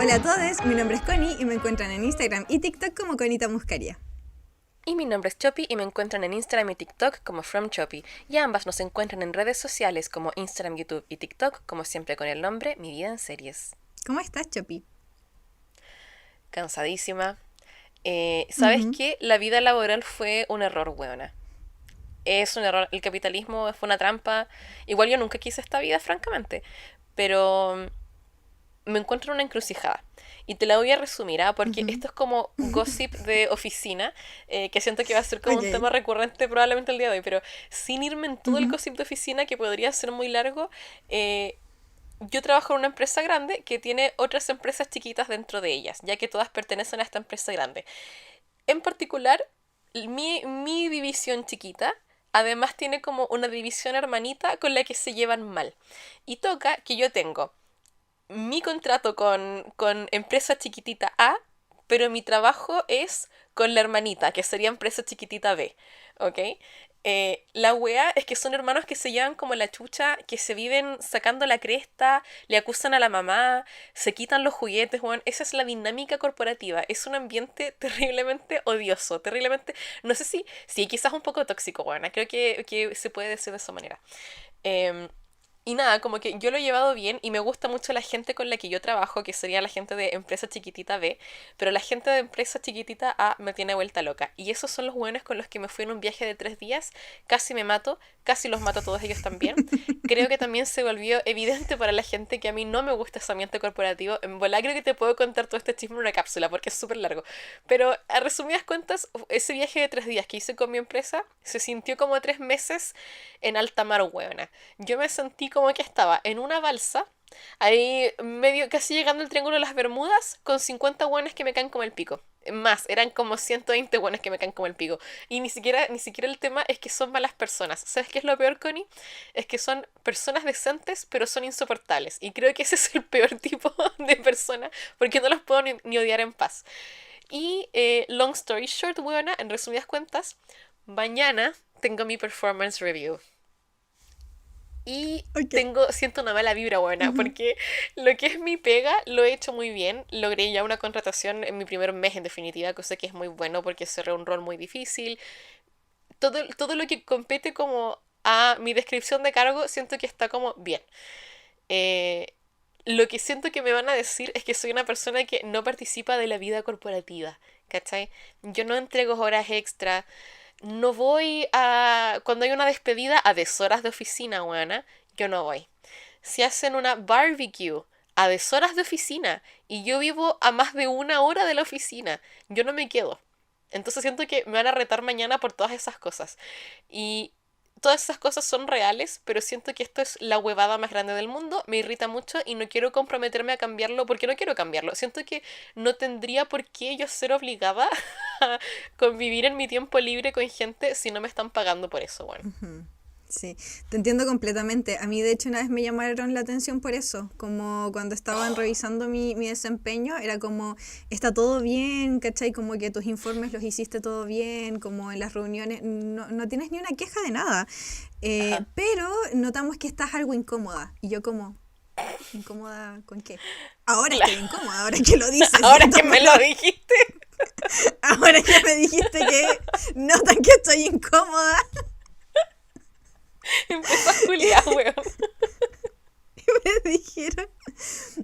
Hola a todos, mi nombre es Connie y me encuentran en Instagram y TikTok como Conita Muscaria. Y mi nombre es Choppy y me encuentran en Instagram y TikTok como FromChoppy. Y ambas nos encuentran en redes sociales como Instagram, YouTube y TikTok, como siempre con el nombre Mi Vida en Series. ¿Cómo estás, Chopi? Cansadísima. ¿Sabes Ujú. qué? La vida laboral fue un error, weona. Es un error. El capitalismo fue una trampa. Igual yo nunca quise esta vida, francamente. Pero me encuentro en una encrucijada. Y te la voy a resumir, ¿ah? Porque Ujú. esto es como gossip de oficina, que siento que va a ser como un Ok. tema recurrente probablemente el día de hoy, pero sin irme en todo el Ujú. gossip de oficina, que podría ser muy largo, yo trabajo en una empresa grande que tiene otras empresas chiquitas dentro de ellas, ya que todas pertenecen a esta empresa grande. En particular, mi división chiquita además tiene como una división hermanita con la que se llevan mal. Y toca que yo tengo mi contrato con empresa chiquitita A, pero mi trabajo es con la hermanita, que sería empresa chiquitita B, ¿ok? La wea es que son hermanos que se llevan como la chucha, que se viven sacando la cresta, le acusan a la mamá, se quitan los juguetes, weón. Esa es la dinámica corporativa. Es un ambiente terriblemente odioso, terriblemente, no sé si, sí, quizás un poco tóxico, weón. Creo que se puede decir de esa manera. Eh, y nada, como que yo lo he llevado bien y me gusta mucho la gente con la que yo trabajo, que sería la gente de empresa chiquitita B, pero la gente de empresa chiquitita A me tiene vuelta loca. Y esos son los buenos con los que me fui en un viaje de 3 días, casi me mato, casi los mato a todos ellos también. Creo que también se volvió evidente para la gente que a mí no me gusta ese ambiente corporativo. En volá creo que te puedo contar todo este chisme en una cápsula porque es súper largo. Pero a resumidas cuentas, ese viaje de 3 días que hice con mi empresa se sintió como 3 meses en alta mar, huevona. Yo me sentí como que estaba en una balsa, ahí medio, casi llegando al Triángulo de las Bermudas, con 50 hueones que me caen como el pico. Más, eran como 120 hueones que me caen como el pico. Y ni siquiera el tema es que son malas personas. ¿Sabes qué es lo peor, Connie? Es que son personas decentes, pero son insoportables. Y creo que ese es el peor tipo de persona, porque no los puedo ni odiar en paz. Y long story short, huevona, en resumidas cuentas, mañana tengo mi performance review. Y Ok. siento una mala vibra buena, Ujú. porque lo que es mi pega lo he hecho muy bien. Logré ya una contratación en mi primer mes, en definitiva, cosa que es muy bueno porque cerré un rol muy difícil. Todo lo que compete como a mi descripción de cargo, siento que está como bien. Eh, lo que siento que me van a decir es que soy una persona que no participa de la vida corporativa, ¿cachai? Yo no entrego horas extra, no voy a... Cuando hay una despedida a deshoras de oficina, weona, yo no voy. Si hacen una barbecue a deshoras de oficina y yo vivo a más de 1 hora de la oficina, yo no me quedo. Entonces siento que me van a retar mañana por todas esas cosas. Y todas esas cosas son reales, pero siento que esto es la huevada más grande del mundo, me irrita mucho y no quiero comprometerme a cambiarlo porque no quiero cambiarlo. Siento que no tendría por qué yo ser obligada a convivir en mi tiempo libre con gente si no me están pagando por eso, bueno. Ujú. Sí, te entiendo completamente. A mí, de hecho, una vez me llamaron la atención por eso, como cuando estaban revisando mi desempeño, era como, está todo bien, ¿cachai? Como que tus informes los hiciste todo bien, como en las reuniones, no tienes ni una queja de nada. Ajá. Pero notamos que estás algo incómoda. Y yo como, ¿incómoda con qué? Ahora Claro, estoy incómoda, ahora que lo dices, ahora ¿cierto? que me Pero lo dijiste, ahora que me dijiste que notan que estoy incómoda, empezó a culiar, weón. me dijeron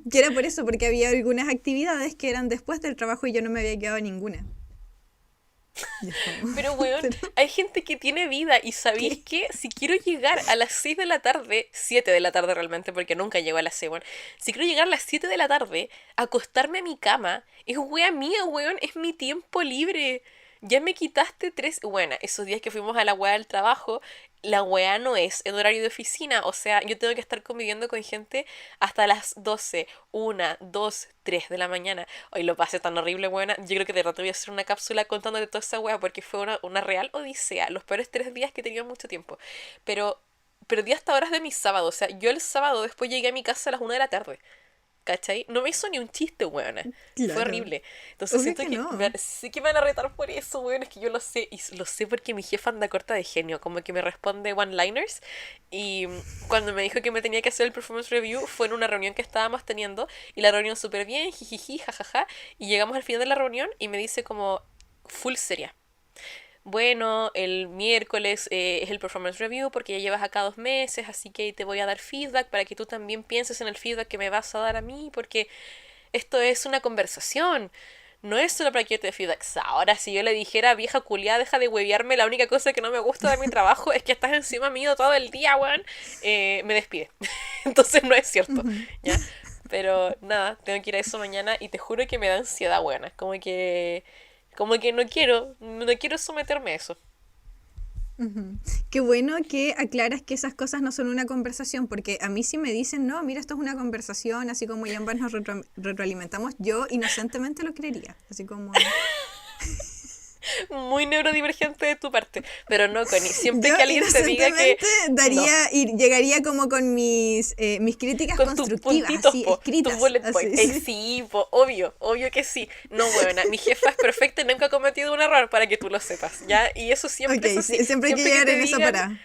que era por eso, porque había algunas actividades que eran después del trabajo y yo no me había quedado ninguna. Y es como, Pero, weón, ¿pero hay gente que tiene vida y ¿sabéis qué? qué? Si quiero llegar a las 6 de la tarde, 7 de la tarde realmente, porque nunca llego a las 6, weón. Si quiero llegar a las 7 de la tarde, acostarme a mi cama, es wea mía, weón, es mi tiempo libre. Ya me quitaste tres. Bueno, esos días que fuimos a la wea del trabajo, la wea no es en horario de oficina. O sea, yo tengo que estar conviviendo con gente hasta las 12, 1, 2, 3 de la mañana. Hoy lo pasé tan horrible, buena. Yo creo que de rato voy a hacer una cápsula contándote toda esa wea porque fue una real odisea. Los peores 3 días que he tenido en mucho tiempo. Pero perdí hasta horas de mi sábado. O sea, yo el sábado después llegué a mi casa a las 1 de la tarde. ¿cachai? No me hizo ni un chiste, weona. Fue Claro. horrible. Entonces Obvio siento que que no. sí que me van a retar por eso, weón. Es que yo lo sé. Y lo sé porque mi jefa anda corta de genio. Como que me responde one-liners. Y cuando me dijo que me tenía que hacer el performance review, fue en una reunión que estábamos teniendo. Y la reunión súper bien, jijiji, jajaja. Y llegamos al final de la reunión y me dice como full seria. Bueno, el miércoles es el performance review porque ya llevas acá 2 meses, así que te voy a dar feedback para que tú también pienses en el feedback que me vas a dar a mí, porque esto es una conversación. No es solo para que yo te dé feedback. Ahora, si yo le dijera, vieja culiada, deja de huevearme, la única cosa que no me gusta de mi trabajo es que estás encima mío todo el día, weón, me despide. Entonces no es cierto, ¿ya? Pero nada, tengo que ir a eso mañana y te juro que me da ansiedad, buena. Como que no quiero someterme a eso. Ujú. Qué bueno que aclaras que esas cosas no son una conversación, porque a mí si me dicen, no, mira, esto es una conversación, así como ya ambas nos retroalimentamos, yo inocentemente lo creería, así como... Muy neurodivergente de tu parte. Pero no, Connie, siempre Yo que alguien te diga que inocentemente no, daría y llegaría como con mis críticas con tus constructivas, puntitos, así, tus escritas, bullet así, points. sí. Sí, obvio que sí. No, buena, mi jefa es perfecta y nunca ha cometido un error para que tú lo sepas, ¿ya? Y eso siempre es Ok, así. siempre hay que Siempre que llegar te en esa digan, parada.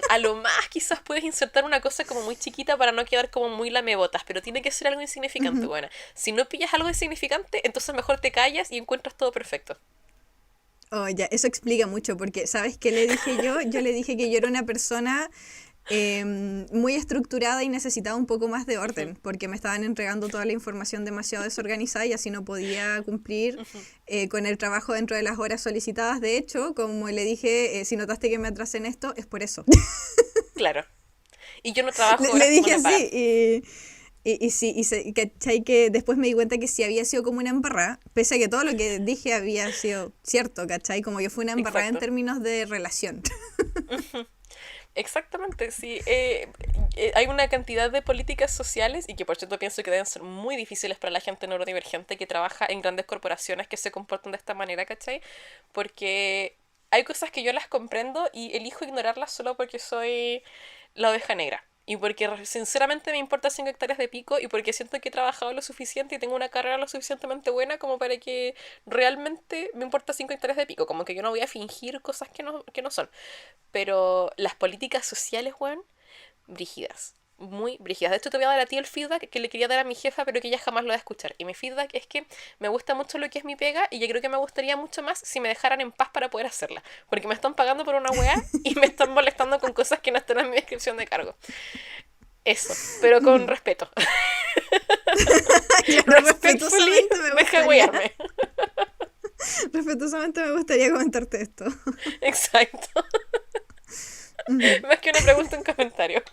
a lo más quizás puedes insertar una cosa como muy chiquita para no quedar como muy lamebotas, pero tiene que ser algo insignificante, Ujú. buena. Si no pillas algo insignificante, entonces mejor te callas y encuentras todo perfecto. Oh, ya, eso explica mucho, porque ¿sabes qué le dije yo? Yo le dije que yo era una persona muy estructurada y necesitaba un poco más de Ujú, orden, porque me estaban entregando toda la información demasiado desorganizada y así no podía cumplir ujú, con el trabajo dentro de las horas solicitadas. De hecho, como le dije, si notaste que me atrasé en esto, es por eso. claro. Y yo no trabajo Le horas como dije una así parada. y sí, ¿cachai? Que después me di cuenta que sí había sido como una embarrada, pese a que todo lo que dije había sido cierto, ¿cachai? Como que fue una embarrada en Exacto. términos de relación. Exactamente, sí. Hay una cantidad de políticas sociales y que por cierto pienso que deben ser muy difíciles para la gente neurodivergente que trabaja en grandes corporaciones que se comportan de esta manera, ¿cachai? Porque hay cosas que yo las comprendo y elijo ignorarlas solo porque soy la oveja negra. Y porque sinceramente me importa 5 hectáreas de pico y porque siento que he trabajado lo suficiente y tengo una carrera lo suficientemente buena como para que realmente me importa 5 hectáreas de pico. Como que yo no voy a fingir cosas que no son. Pero las políticas sociales, Juan, brígidas. Muy brígidas. De hecho, te voy a dar a ti el feedback que le quería dar a mi jefa, pero que ella jamás lo va a escuchar. Y mi feedback es que me gusta mucho lo que es mi pega y yo creo que me gustaría mucho más si me dejaran en paz para poder hacerla. Porque me están pagando por una weá y me están molestando con cosas que no están en mi descripción de cargo. Eso, pero con respeto. Claro, Respectfully, deja de wearme. respetuosamente me gustaría comentarte esto. Exacto. Ujú, Más que una pregunta, un comentario.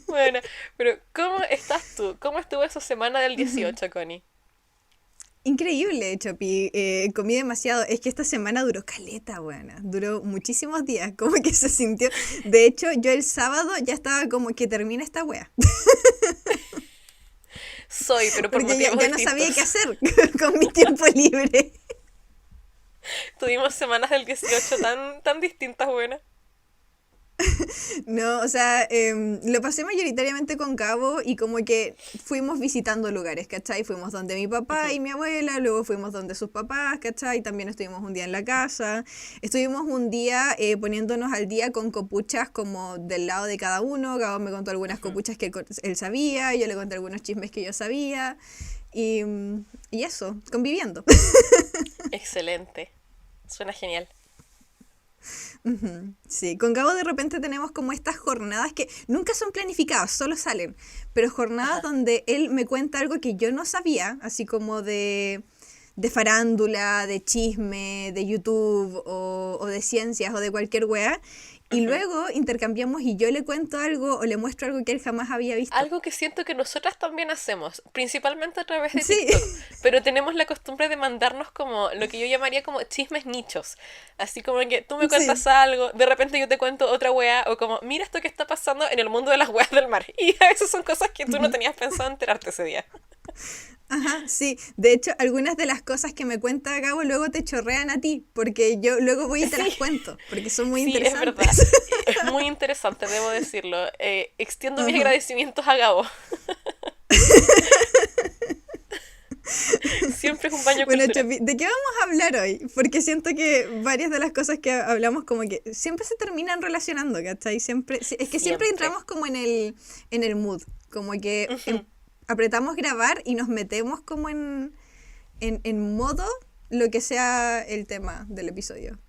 Bueno, pero ¿cómo estás tú? ¿Cómo estuvo esa semana del ujú. 18, Connie? Increíble, Chopi. Comí demasiado. Es que esta semana duró caleta, buena. Duró muchísimos días. Como que se sintió. De hecho, yo el sábado ya estaba como que termina esta wea. Pero por Porque ya, motivos ya no sabía qué distintos. hacer con mi tiempo libre. Tuvimos semanas del 18 tan, tan distintas, buenas. No, o sea, lo pasé mayoritariamente con Cabo y como que fuimos visitando lugares, ¿cachai? Fuimos donde mi papá y mi abuela, luego fuimos donde sus papás, ¿cachai? También estuvimos un día en la casa. Estuvimos un día poniéndonos al día con copuchas como del lado de cada uno. Cabo me contó algunas copuchas que él sabía, yo le conté algunos chismes que yo sabía y eso, conviviendo. Excelente. Suena genial. Ujú, sí, con Gabo de repente tenemos como estas jornadas que nunca son planificadas, solo salen, pero jornadas Ajá. donde él me cuenta algo que yo no sabía, así como de farándula, de chisme, de YouTube o de ciencias o de cualquier wea, y Ujú. luego intercambiamos y yo le cuento algo o le muestro algo que él jamás había visto. Algo que siento que nosotras también hacemos, principalmente a través de Sí, TikTok, pero tenemos la costumbre de mandarnos como lo que yo llamaría como chismes nichos. Así como que tú me cuentas sí. algo, de repente yo te cuento otra wea, o como, mira esto que está pasando en el mundo de las weas del mar. Y a veces son cosas que tú no tenías pensado enterarte ese día. Ajá, sí. De hecho, algunas de las cosas que me cuenta Gabo luego te chorrean a ti, porque yo luego voy y te las Sí, cuento, porque son muy sí, es interesantes. verdad. Es muy interesante, debo decirlo. Extiendo mis Ajá. agradecimientos a Gabo. Siempre es un baño Bueno, cultural. Chopi, ¿de qué vamos a hablar hoy? Porque siento que varias de las cosas que hablamos como que siempre se terminan relacionando, ¿cachai? Siempre, es que siempre Siempre. entramos como en el mood, como que Ujú. apretamos grabar y nos metemos como en modo lo que sea el tema del episodio.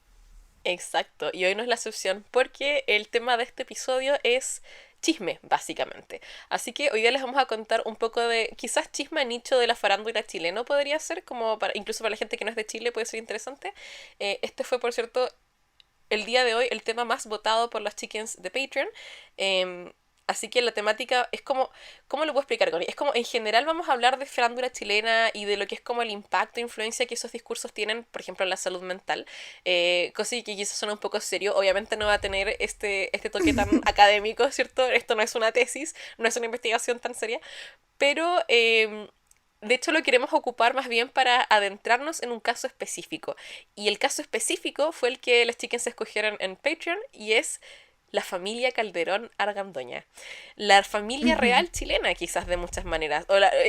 Exacto, y hoy no es la excepción porque el tema de este episodio es chisme, básicamente. Así que hoy día les vamos a contar un poco de quizás chisme nicho de la farándula chileno podría ser, como para, incluso para la gente que no es de Chile puede ser interesante. Este fue, por cierto, el día de hoy el tema más votado por los chickens de Patreon. Eh, Así que la temática es como, ¿cómo lo puedo explicar, Connie? Es como, en general vamos a hablar de farándula chilena y de lo que es como el impacto e influencia que esos discursos tienen, por ejemplo, en la salud mental. Cosa que quizás suena un poco serio. Obviamente no va a tener este toque tan académico, ¿cierto? Esto no es una tesis, no es una investigación tan seria. Pero de hecho lo queremos ocupar más bien para adentrarnos en un caso específico. Y el caso específico fue el que las chicas escogieron en Patreon y es la familia Calderón Argandoña. La familia Ujú. real chilena, quizás de muchas maneras.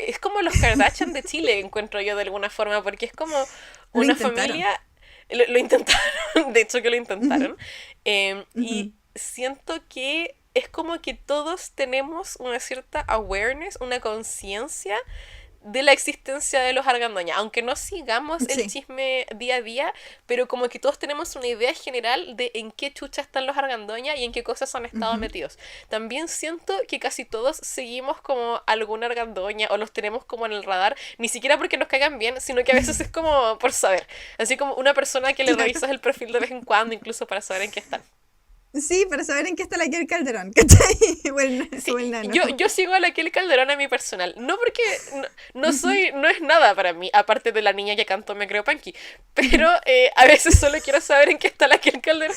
Es como los Kardashian de Chile, encuentro yo de alguna forma, porque es como Lo una intentaron. familia... Lo intentaron, de hecho que lo Ujú, intentaron. Y ujú. siento que es como que todos tenemos una cierta awareness, una conciencia de la existencia de los Argandoña, aunque no sigamos el Sí. chisme día a día, pero como que todos tenemos una idea general de en qué chucha están los Argandoña y en qué cosas han estado Ujú. metidos. También siento que casi todos seguimos como algún Argandoña o los tenemos como en el radar, ni siquiera porque nos caigan bien, sino que a veces es como por saber, así como una persona que le Claro. revisas el perfil de vez en cuando, incluso para saber en qué están. Sí, para saber en qué está la Kier Calderón, ¿cachai? Sí, O el nano. yo sigo a la Kelly Calderón a mi personal. No porque no Ujú. soy, no es nada para mí, aparte de la niña que cantó Me Creo Panky. Pero a veces solo quiero saber en qué está la Kelly Calderón.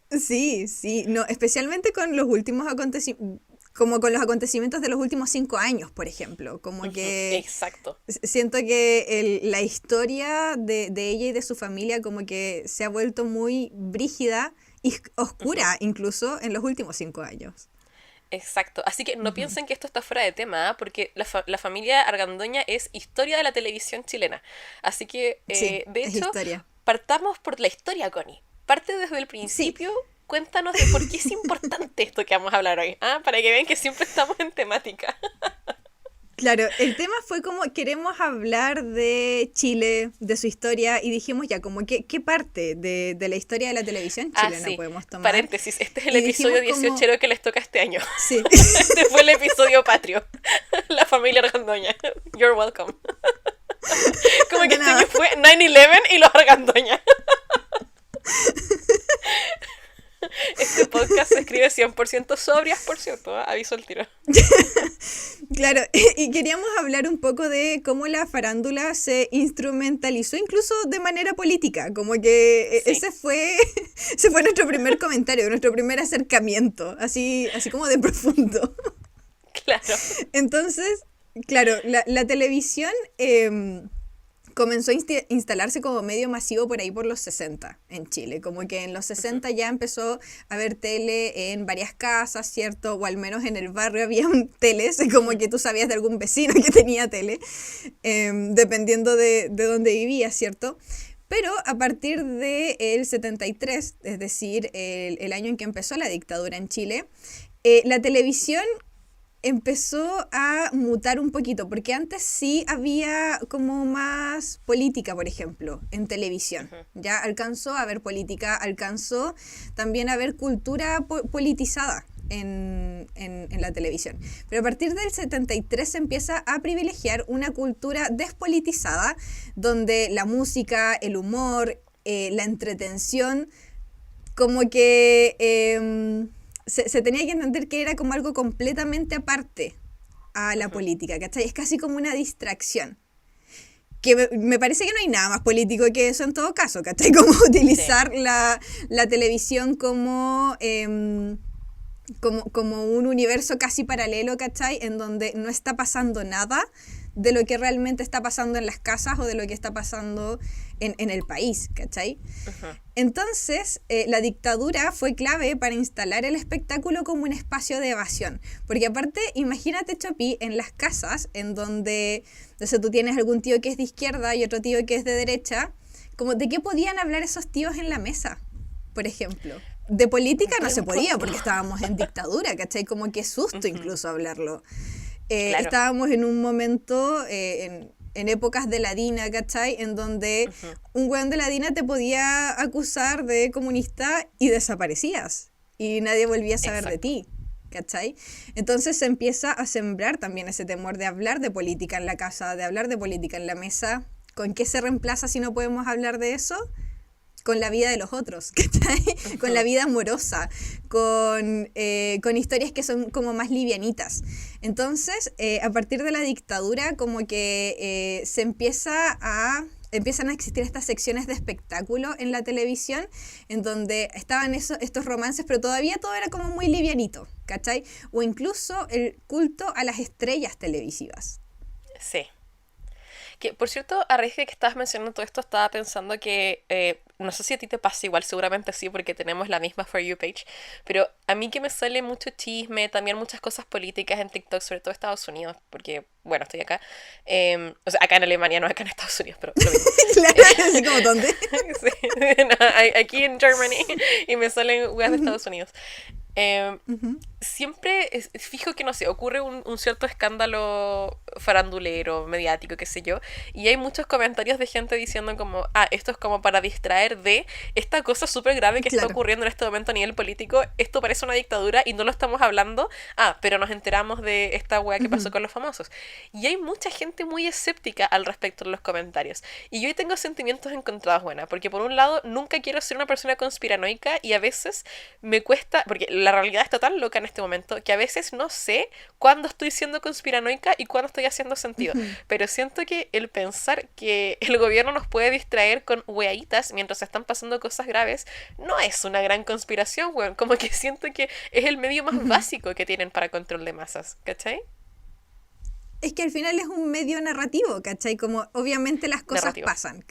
Sí, sí, no, especialmente con los últimos acontecimientos, como con los acontecimientos de los últimos 5 años, por ejemplo, como Ujú, que exacto. siento que la historia de ella y de su familia como que se ha vuelto muy brígida y Ujú, oscura incluso en los últimos 5 años. exacto. Así que no Ujú. piensen que esto está fuera de tema, ¿ah? Porque la familia Argandoña es historia de la televisión chilena. Así que, Sí, de es hecho, historia. partamos por la historia, Connie. Parte desde el Sí, principio. Cuéntanos de por qué es importante esto que vamos a hablar hoy, ¿ah? Para que vean que siempre estamos en temática. claro, el tema fue como queremos hablar de Chile, de su historia, y dijimos ya, como qué parte de la historia de la televisión Ah, chilena sí. podemos tomar. Paréntesis, este es el Y episodio dijimos como, 18 que les toca este año. sí, Este fue el episodio patrio. La familia Argandoña. You're welcome. Como que de este nada. año fue 9/11 y los Argandoña. Este podcast se escribe 100% sobrias, por cierto, ¿eh? Aviso al tiro. Claro, y queríamos hablar un poco de cómo la farándula se instrumentalizó incluso de manera política, como que Sí, ese fue nuestro primer comentario, nuestro primer acercamiento, así como de profundo. claro. Entonces, claro, la televisión comenzó a instalarse como medio masivo por ahí por los 60 en Chile, como que en los Ujú, 60 ya empezó a haber tele en varias casas, ¿cierto? O al menos en el barrio había un teles, como ujú, que tú sabías de algún vecino que tenía tele, dependiendo de dónde vivía, ¿cierto? Pero a partir del 73, es decir, el año en que empezó la dictadura en Chile, la televisión empezó a mutar un poquito, porque antes sí había como más política, por ejemplo, en televisión. ujú, Ya alcanzó a haber política, alcanzó también a haber cultura politizada en la televisión. Pero a partir del 73 se empieza a privilegiar una cultura despolitizada, donde la música, el humor, la entretención, como que se tenía que entender que era como algo completamente aparte a la ujú. política, ¿cachai? Es casi como una distracción. Que me parece que no hay nada más político que eso en todo caso, ¿cachai? Como Sí. utilizar la televisión como un universo casi paralelo, ¿cachai? En donde no está pasando nada de lo que realmente está pasando en las casas o de lo que está pasando en el país, ¿cachai? Entonces, la dictadura fue clave para instalar el espectáculo como un espacio de evasión. Porque aparte, imagínate, Chopi, en las casas, en donde, no sé, tú tienes algún tío que es de izquierda y otro tío que es de derecha, como ¿de qué podían hablar esos tíos en la mesa, por ejemplo? De política no se podía porque estábamos en dictadura, ¿cachai? Como que susto incluso hablarlo. Claro. Estábamos en un momento, en épocas de la DINA, ¿cachai? En donde un weón de la DINA te podía acusar de comunista y desaparecías. Y nadie volvía a saber de ti, ¿cachai? Entonces se empieza a sembrar también ese temor de hablar de política en la casa, de hablar de política en la mesa. ¿Con qué se reemplaza si no podemos hablar de eso? Con la vida de los otros, ¿cachai? Con la vida amorosa, con historias que son como más livianitas. Entonces, a partir de la dictadura, como que empiezan a existir estas secciones de espectáculo en la televisión, en donde estaban estos romances, pero todavía todo era como muy livianito, ¿cachai? O incluso el culto a las estrellas televisivas. Sí. Que, por cierto, a raíz de que estabas mencionando todo esto, estaba pensando que, no sé si a ti te pasa igual, seguramente sí, porque tenemos la misma For You page, pero a mí que me sale mucho chisme, también muchas cosas políticas en TikTok, sobre todo Estados Unidos, porque, bueno, estoy acá, o sea, acá en Alemania, no acá en Estados Unidos, pero lo mismo. Claro, así como ¿dónde? Sí, no, aquí en Germany, y me salen weas de Estados Unidos. Siempre fijo que, no sé, ocurre un cierto escándalo farandulero, mediático, qué sé yo, y hay muchos comentarios de gente diciendo como, esto es como para distraer de esta cosa súper grave que está ocurriendo en este momento a nivel político, esto parece una dictadura y no lo estamos hablando, pero nos enteramos de esta wea que pasó con los famosos. Y hay mucha gente muy escéptica al respecto en los comentarios, y yo ahí tengo sentimientos encontrados, buena, porque por un lado nunca quiero ser una persona conspiranoica y a veces me cuesta, porque la realidad está tan loca en este momento que a veces no sé cuándo estoy siendo conspiranoica y cuándo estoy haciendo sentido. Pero siento que el pensar que el gobierno nos puede distraer con weaditas mientras están pasando cosas graves no es una gran conspiración, weón. Como que siento que es el medio más básico que tienen para control de masas, ¿cachai? Es que al final es un medio narrativo, ¿cachai? Como obviamente las cosas pasan,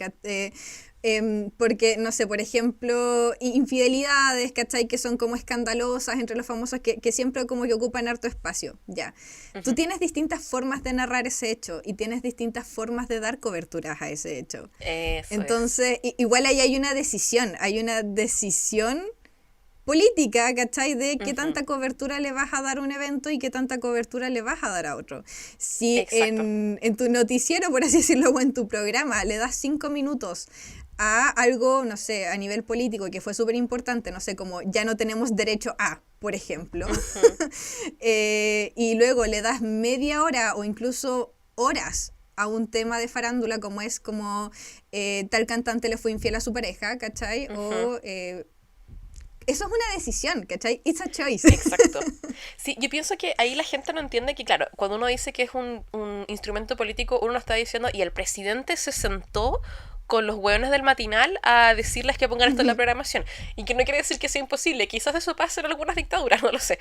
porque, no sé, por ejemplo, infidelidades, ¿cachai? Que son como escandalosas entre los famosos que siempre como que ocupan harto espacio, ya. Tú tienes distintas formas de narrar ese hecho y tienes distintas formas de dar coberturas a ese hecho. Entonces, igual ahí hay una decisión política, ¿cachai? De qué tanta cobertura le vas a dar a un evento y qué tanta cobertura le vas a dar a otro. Si en tu noticiero, por así decirlo, o en tu programa, le das 5 minutos a algo, no sé, a nivel político que fue súper importante, no sé, como ya no tenemos derecho a, por ejemplo, y luego le das media hora o incluso horas a un tema de farándula como es como tal cantante le fue infiel a su pareja, ¿cachai? O eso es una decisión, ¿cachai? It's a choice. Exacto. Sí, yo pienso que ahí la gente no entiende que, claro, cuando uno dice que es un instrumento político, uno está diciendo, y el presidente se sentó con los hueones del matinal a decirles que pongan esto en la programación. Y que no quiere decir que sea imposible. Quizás eso pase en algunas dictaduras, no lo sé.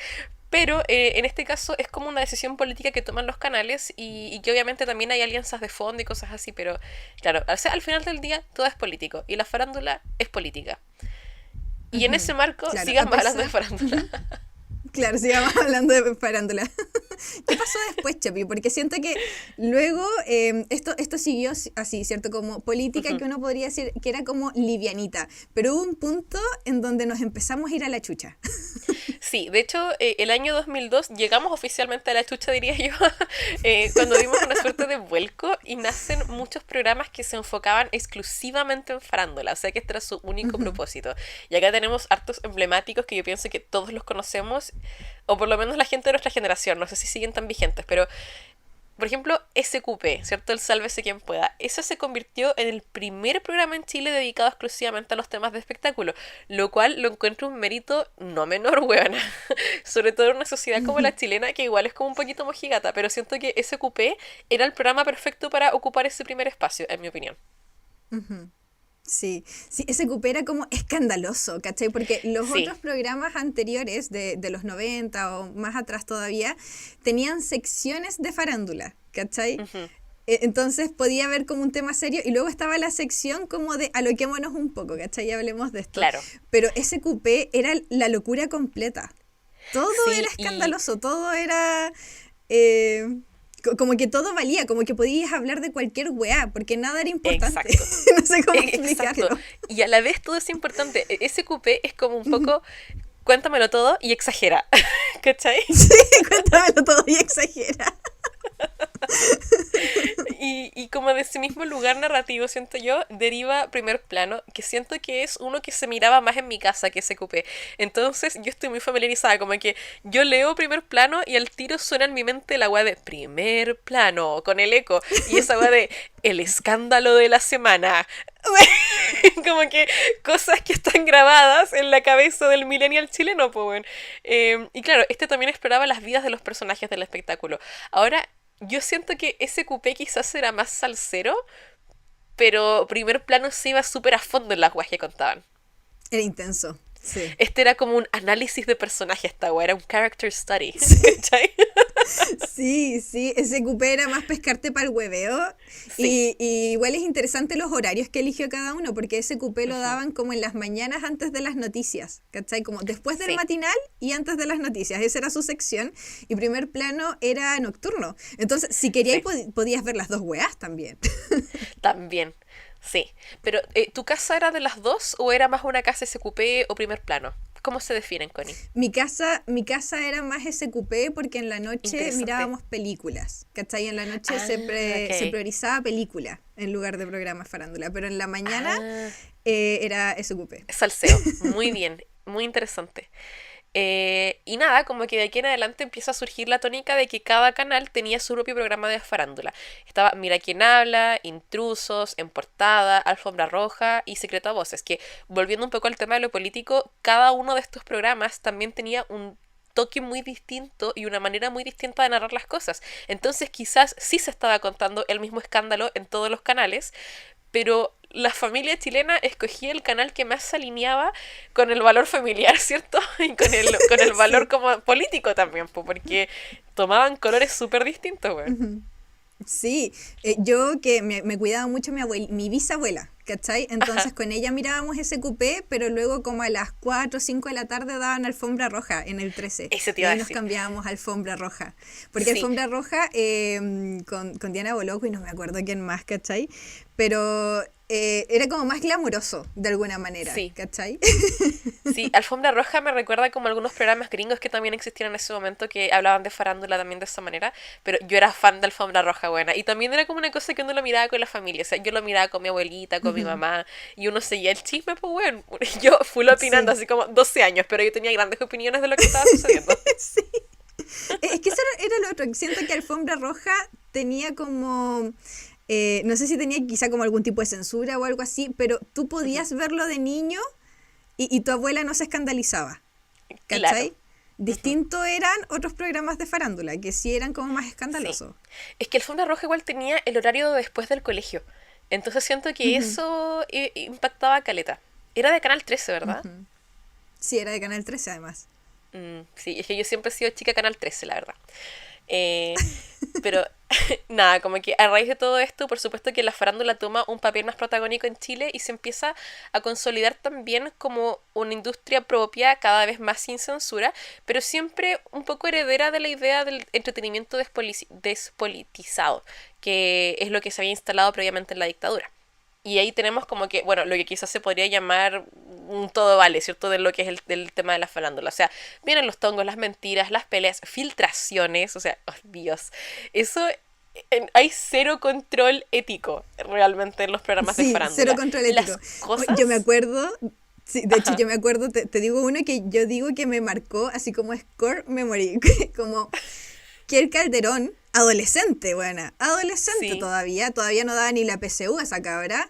Pero en este caso es como una decisión política que toman los canales y que obviamente también hay alianzas de fondo y cosas así. Pero claro, o sea, al final del día todo es político. Y la farándula es política. Y en ese marco sigamos hablando de farándula. Claro, sigamos hablando de farándula. ¿Qué pasó después, Chapi? Porque siento que luego esto siguió así, ¿cierto? Como política que uno podría decir que era como livianita. Pero hubo un punto en donde nos empezamos a ir a la chucha. Sí, de hecho, el año 2002 llegamos oficialmente a la chucha, diría yo, cuando dimos una suerte de vuelco y nacen muchos programas que se enfocaban exclusivamente en farándula, o sea que este era su único propósito. Y acá tenemos hartos emblemáticos que yo pienso que todos los conocemos, o por lo menos la gente de nuestra generación, no sé si siguen tan vigentes, pero por ejemplo, SQP, ¿cierto? El Sálvese quien pueda. Eso se convirtió en el primer programa en Chile dedicado exclusivamente a los temas de espectáculo, lo cual lo encuentro un mérito no menor, weona. Sobre todo en una sociedad como la chilena, que igual es como un poquito mojigata, pero siento que SQP era el programa perfecto para ocupar ese primer espacio, en mi opinión. Sí, ese cupé era como escandaloso, ¿cachai? Porque los otros programas anteriores de los 90 o más atrás todavía tenían secciones de farándula, ¿cachai? Entonces podía ver como un tema serio y luego estaba la sección como de aloquémonos un poco, ¿cachai? Y hablemos de esto. Claro. Pero ese cupé era la locura completa. Todo Sí, era escandaloso, todo era... eh, como que todo valía, como que podías hablar de cualquier weá, porque nada era importante. exacto. No sé cómo Exacto. explicarlo. Y a la vez todo es importante. Ese coupé es como un poco, cuéntamelo todo y exagera. ¿Cachai? Sí, cuéntamelo todo y exagera. Y como de ese mismo lugar narrativo, siento yo, deriva Primer Plano, que siento que es uno que se miraba más en mi casa que ese coupé. Entonces yo estoy muy familiarizada, como que yo leo Primer Plano y al tiro suena en mi mente la weá de Primer Plano, con el eco, y esa weá de el escándalo de la semana. Como que cosas que están grabadas en la cabeza del millennial chileno, pues bueno. Y claro, este también exploraba las vidas de los personajes del espectáculo. Ahora, yo siento que ese coupé quizás era más salsero, pero Primer Plano se iba súper a fondo en las weas que contaban. Era intenso, sí. Este era como un análisis de personaje, esta wea, era un character study. ¿Cachai? Sí, sí, ese cupé era más pescarte para el hueveo. Sí. Y igual es interesante los horarios que eligió cada uno, porque ese cupé lo daban como en las mañanas antes de las noticias, ¿cachai? Como después del Sí. matinal y antes de las noticias. Esa era su sección. Y Primer Plano era nocturno. Entonces, si querías, Sí. podías ver las dos weas también. También. Sí. Pero, ¿tu casa era de las dos o era más una casa SQP o Primer Plano? ¿Cómo se definen, Connie? Mi casa era más ese cupé porque en la noche Interesante. mirábamos películas, ¿cachai? En la noche Ah, se ok. priorizaba película en lugar de programas farándula, pero en la mañana Ah, era ese cupé. salseo. Muy bien. Muy interesante. Y nada, como que de aquí en adelante empieza a surgir la tónica de que cada canal tenía su propio programa de farándula. Estaba Mira quién habla, Intrusos, En Portada, Alfombra Roja y Secreto a Voces, que volviendo un poco al tema de lo político, cada uno de estos programas también tenía un toque muy distinto y una manera muy distinta de narrar las cosas. Entonces quizás sí se estaba contando el mismo escándalo en todos los canales, pero la familia chilena escogía el canal que más se alineaba con el valor familiar, ¿cierto? Y con el valor Sí. como político también, po, porque tomaban colores súper distintos, güey. Sí, yo que me cuidaba mucho mi bisabuela, ¿cachai? Entonces Ajá, con ella mirábamos ese cupé, pero luego como a las 4 o 5 de la tarde daban alfombra roja en el 13 ese te y iba a ahí nos decir. cambiábamos a alfombra roja. Porque Sí, alfombra roja con Diana Boloco y no me acuerdo quién más, ¿cachai? Pero era como más glamuroso de alguna manera, sí. ¿cachai? Sí, Alfombra Roja me recuerda como algunos programas gringos que también existían en ese momento que hablaban de farándula también de esa manera, pero yo era fan de Alfombra Roja, buena, y también era como una cosa que uno lo miraba con la familia, o sea, yo lo miraba con mi abuelita, con mi Ujú. mamá, y uno seguía el chisme, pues bueno, yo fui opinando Sí. así como 12 años, pero yo tenía grandes opiniones de lo que estaba sucediendo. Sí. Es que eso era lo otro. Siento que Alfombra Roja tenía como. No sé si tenía quizá como algún tipo de censura o algo así, pero tú Ujú. podías verlo de niño y tu abuela no se escandalizaba, Claro. ¿cachai? Ujú. Distinto eran otros programas de farándula, que sí eran como más Sí. escandalosos. Es que Alfombra Roja igual tenía el horario de después del colegio, entonces siento que Ujú, eso impactaba a caleta. Era de Canal 13, ¿verdad? ujú. Sí, era de Canal 13 además. Sí, es que yo siempre he sido chica Canal 13, la verdad. Eh, pero nada, como que a raíz de todo esto, por supuesto que la farándula toma un papel más protagónico en Chile y se empieza a consolidar también como una industria propia, cada vez más sin censura, pero siempre un poco heredera de la idea del entretenimiento despolitizado, que es lo que se había instalado previamente en la dictadura. Y ahí tenemos como que, bueno, lo que quizás se podría llamar un todo vale, ¿cierto? De lo que es el tema de la farándula. O sea, vienen los tongos, las mentiras, las peleas, filtraciones, o sea, oh, Dios. Eso, hay cero control ético realmente en los programas de Sí, cero farándula. control Las ético. Yo me cosas... acuerdo, sí, de hecho Ajá. yo me acuerdo, te digo uno que yo digo que me marcó así como score memory, como que el Calderón, adolescente, buena, adolescente Sí. todavía no daba ni la PSU a esa cabra,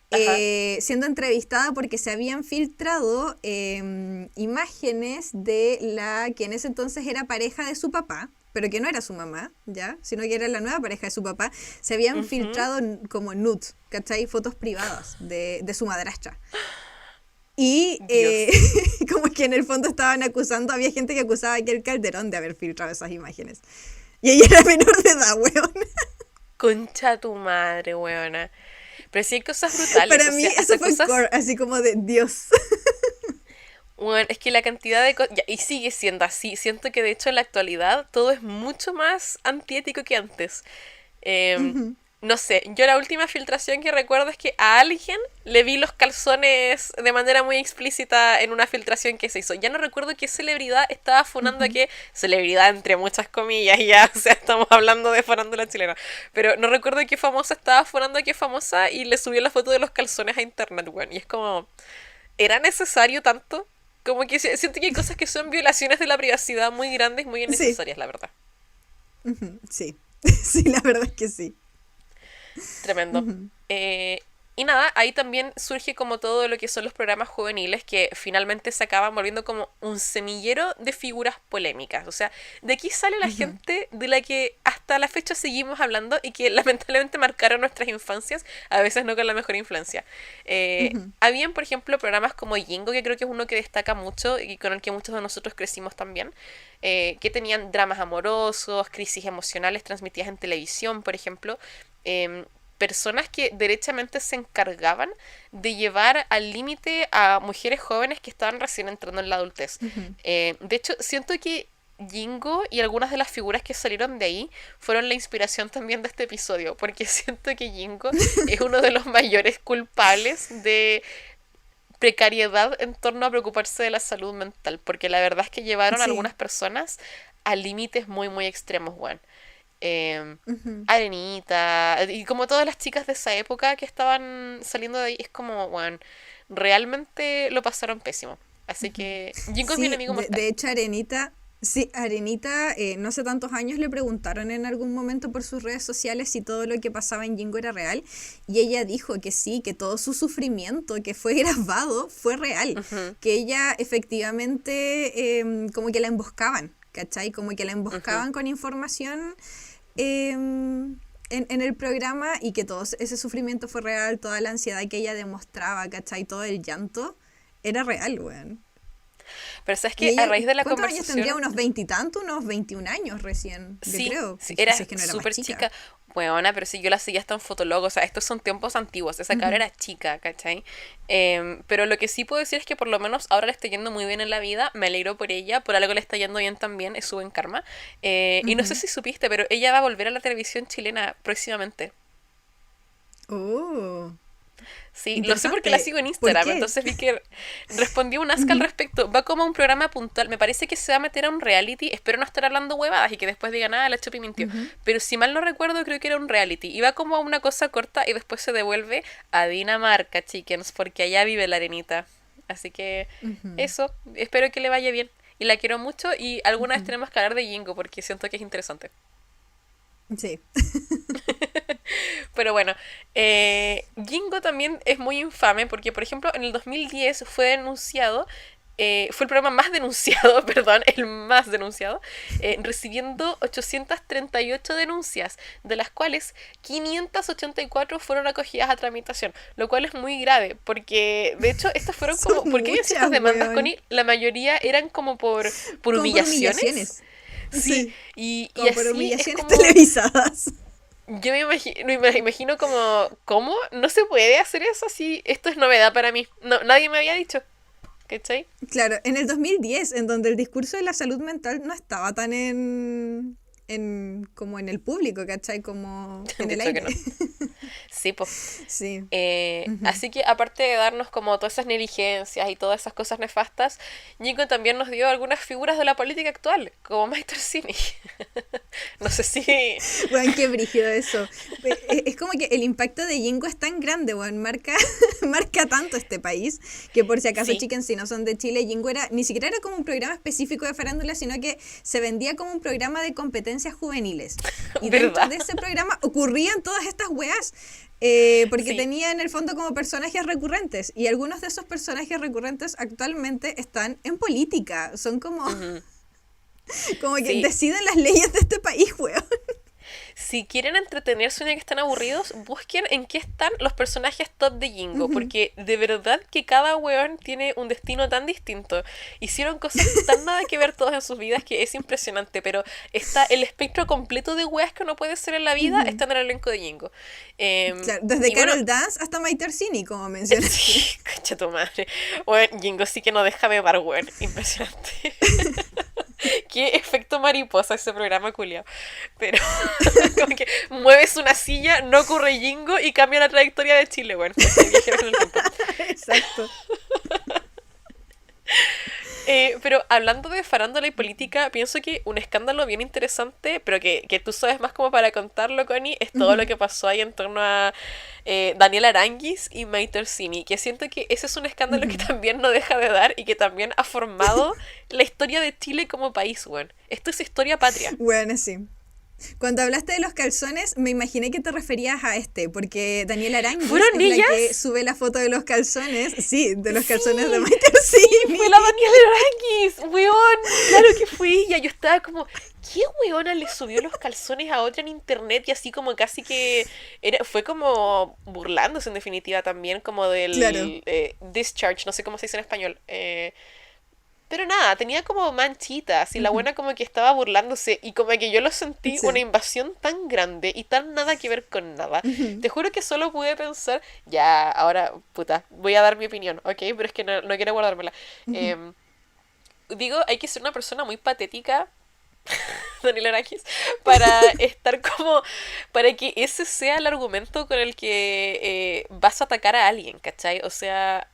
Ajá. siendo entrevistada porque se habían filtrado imágenes de la que en ese entonces era pareja de su papá, pero que no era su mamá, ¿ya? Sino que era la nueva pareja de su papá, se habían Ujú. filtrado como nudes, ¿cachai? Fotos privadas de su madrastra. Y Dios. como que en el fondo estaban acusando, había gente que acusaba a aquel Calderón de haber filtrado esas imágenes. Y ella era menor de edad, weón. Concha tu madre, weona. Pero sí hay cosas brutales. Para mí eso fue core, así como de Dios. Bueno, es que la cantidad de cosas... Y sigue siendo así. Siento que de hecho en la actualidad todo es mucho más antiético que antes. No sé, yo la última filtración que recuerdo es que a alguien le vi los calzones de manera muy explícita en una filtración que se hizo. Ya no recuerdo qué celebridad estaba funando a qué celebridad entre muchas comillas, ya, o sea, estamos hablando de farándula chilena. Pero no recuerdo qué famosa estaba funando a qué famosa y le subió la foto de los calzones a internet, bueno, y es como, ¿era necesario tanto? Como que siento que hay cosas que son violaciones de la privacidad muy grandes, muy innecesarias, la verdad. Sí, sí, la verdad es que sí. Tremendo. Y nada, ahí también surge como todo lo que son los programas juveniles que finalmente se acaban volviendo como un semillero de figuras polémicas. O sea, de aquí sale la gente de la que hasta la fecha seguimos hablando y que lamentablemente marcaron nuestras infancias, a veces no con la mejor influencia. Habían, por ejemplo, programas como Jingo, que creo que es uno que destaca mucho y con el que muchos de nosotros crecimos también, que tenían dramas amorosos, crisis emocionales transmitidas en televisión, por ejemplo. Personas que derechamente se encargaban de llevar al límite a mujeres jóvenes que estaban recién entrando en la adultez. De hecho, siento que Jingo y algunas de las figuras que salieron de ahí fueron la inspiración también de este episodio, porque siento que Jingo es uno de los mayores culpables de precariedad en torno a preocuparse de la salud mental, porque la verdad es que llevaron a algunas personas a límites muy, muy extremos, bueno. Arenita, y como todas las chicas de esa época que estaban saliendo de ahí, es como, bueno, realmente lo pasaron pésimo. Así que Jingo es mi enemigo mortal. De hecho, Arenita, no hace tantos años le preguntaron en algún momento por sus redes sociales si todo lo que pasaba en Jingo era real, y ella dijo que sí, que todo su sufrimiento que fue grabado fue real, que ella efectivamente como que la emboscaban, ¿cachai? Como que la emboscaban con información en el programa, y que todo ese sufrimiento fue real, toda la ansiedad que ella demostraba, ¿cachai? Todo el llanto era real, weón. Pero sabes que a raíz de la ¿cuántos conversación... años tendría? ¿Unos 20 y tantos? ¿Unos 21 años recién? Sí, yo creo. sí, era Si es que no era súper más chica. Buena, pero sí, yo la seguía hasta en Fotolog. O sea, estos son tiempos antiguos. Esa cabra era chica, ¿cachai? Pero lo que sí puedo decir es que por lo menos ahora le está yendo muy bien en la vida. Me alegro por ella. Por algo le está yendo bien también. Es su buen karma. Y no sé si supiste, pero ella va a volver a la televisión chilena próximamente. Oh. Sí, lo sé porque la sigo en Instagram, entonces vi que respondió un Aska al respecto. Va como a un programa puntual, me parece que se va a meter a un reality, espero no estar hablando huevadas y que después diga nada, la Chopi mintió. Pero si mal no recuerdo, creo que era un reality. Y va como a una cosa corta y después se devuelve a Dinamarca, chickens, porque allá vive la Arenita. Así que eso, espero que le vaya bien. Y la quiero mucho y alguna vez tenemos que hablar de Jingo porque siento que es interesante. Sí. Pero bueno, Jingo también es muy infame porque, por ejemplo, en el 2010 fue denunciado, fue el programa más denunciado, perdón, el más denunciado, recibiendo 838 denuncias, de las cuales 584 fueron acogidas a tramitación, lo cual es muy grave, porque de hecho estas fueron como, ¿por qué estas demandas, Connie? La mayoría eran como por humillaciones. Sí, y como así por humillaciones es como... televisadas. Yo me imagino como, ¿cómo? No se puede hacer eso así. Esto es novedad para mí. No, nadie me había dicho. ¿Cachai? Claro, en el 2010, en donde el discurso de la salud mental no estaba tan como en el público, ¿cachai? Como en el aire. Que no. Sí, pues. Sí. Así que aparte de darnos como todas esas negligencias y todas esas cosas nefastas, Jingo también nos dio algunas figuras de la política actual, como Maite Orsini. No sé si... Bueno, qué brígido eso. Es como que el impacto de Jingo es tan grande, bueno, marca tanto este país, que por si acaso, chickens, si no son de Chile, Jingo ni siquiera era como un programa específico de farándula, sino que se vendía como un programa de competencias juveniles. Y dentro de ese programa ocurrían todas estas weas. Porque tenía en el fondo como personajes recurrentes, y algunos de esos personajes recurrentes actualmente están en política, son como como que deciden las leyes de este país, weón. si quieren entretenerse un día que están aburridos, busquen en qué están los personajes top de Jingo, porque de verdad que cada weón tiene un destino tan distinto. Hicieron cosas tan nada que ver todos en sus vidas que es impresionante, pero está el espectro completo de weas que uno puede ser en la vida, está en el elenco de Jingo. Claro, desde Carol Dance hasta Maite Orsini, como mencionaste. Sí, concha tu madre. Bueno, Jingo sí que no deja de dar, weón. Impresionante. Qué efecto mariposa ese programa, culiao. Pero como que mueves una silla, no ocurre Jingo y cambia la trayectoria de Chile, weón. Exacto. Pero hablando de farándula y política, pienso que un escándalo bien interesante, pero que tú sabes más como para contarlo, Connie, es todo lo que pasó ahí en torno a Daniel Aranguis y Maite Orsini, que siento que ese es un escándalo que también no deja de dar y que también ha formado la historia de Chile como país, weón. Esto es historia patria. Bueno, sí. Cuando hablaste de los calzones, me imaginé que te referías a porque Daniela Aranguis ¿Fueron es ellas? la que sube la foto de los calzones. Sí, de los calzones de Maite Orsini. Fue la Daniela Aranguis, weón. Claro que fui ella. Yo estaba como, ¿qué weona le subió los calzones a otra en internet? Y así como casi que fue como burlándose en definitiva también, como del Claro. discharge, no sé cómo se dice en español. Pero nada, tenía como manchitas y la buena como que estaba burlándose y como que yo lo sentí Sí. una invasión tan grande y tan nada que ver con nada. Te juro que solo pude pensar, ya, ahora, puta, voy a dar mi opinión, ¿ok? Pero es que no quiero guardármela. Digo, hay que ser una persona muy patética, Daniel Aranguis, para estar como, para que ese sea el argumento con el que vas a atacar a alguien, ¿cachai? O sea,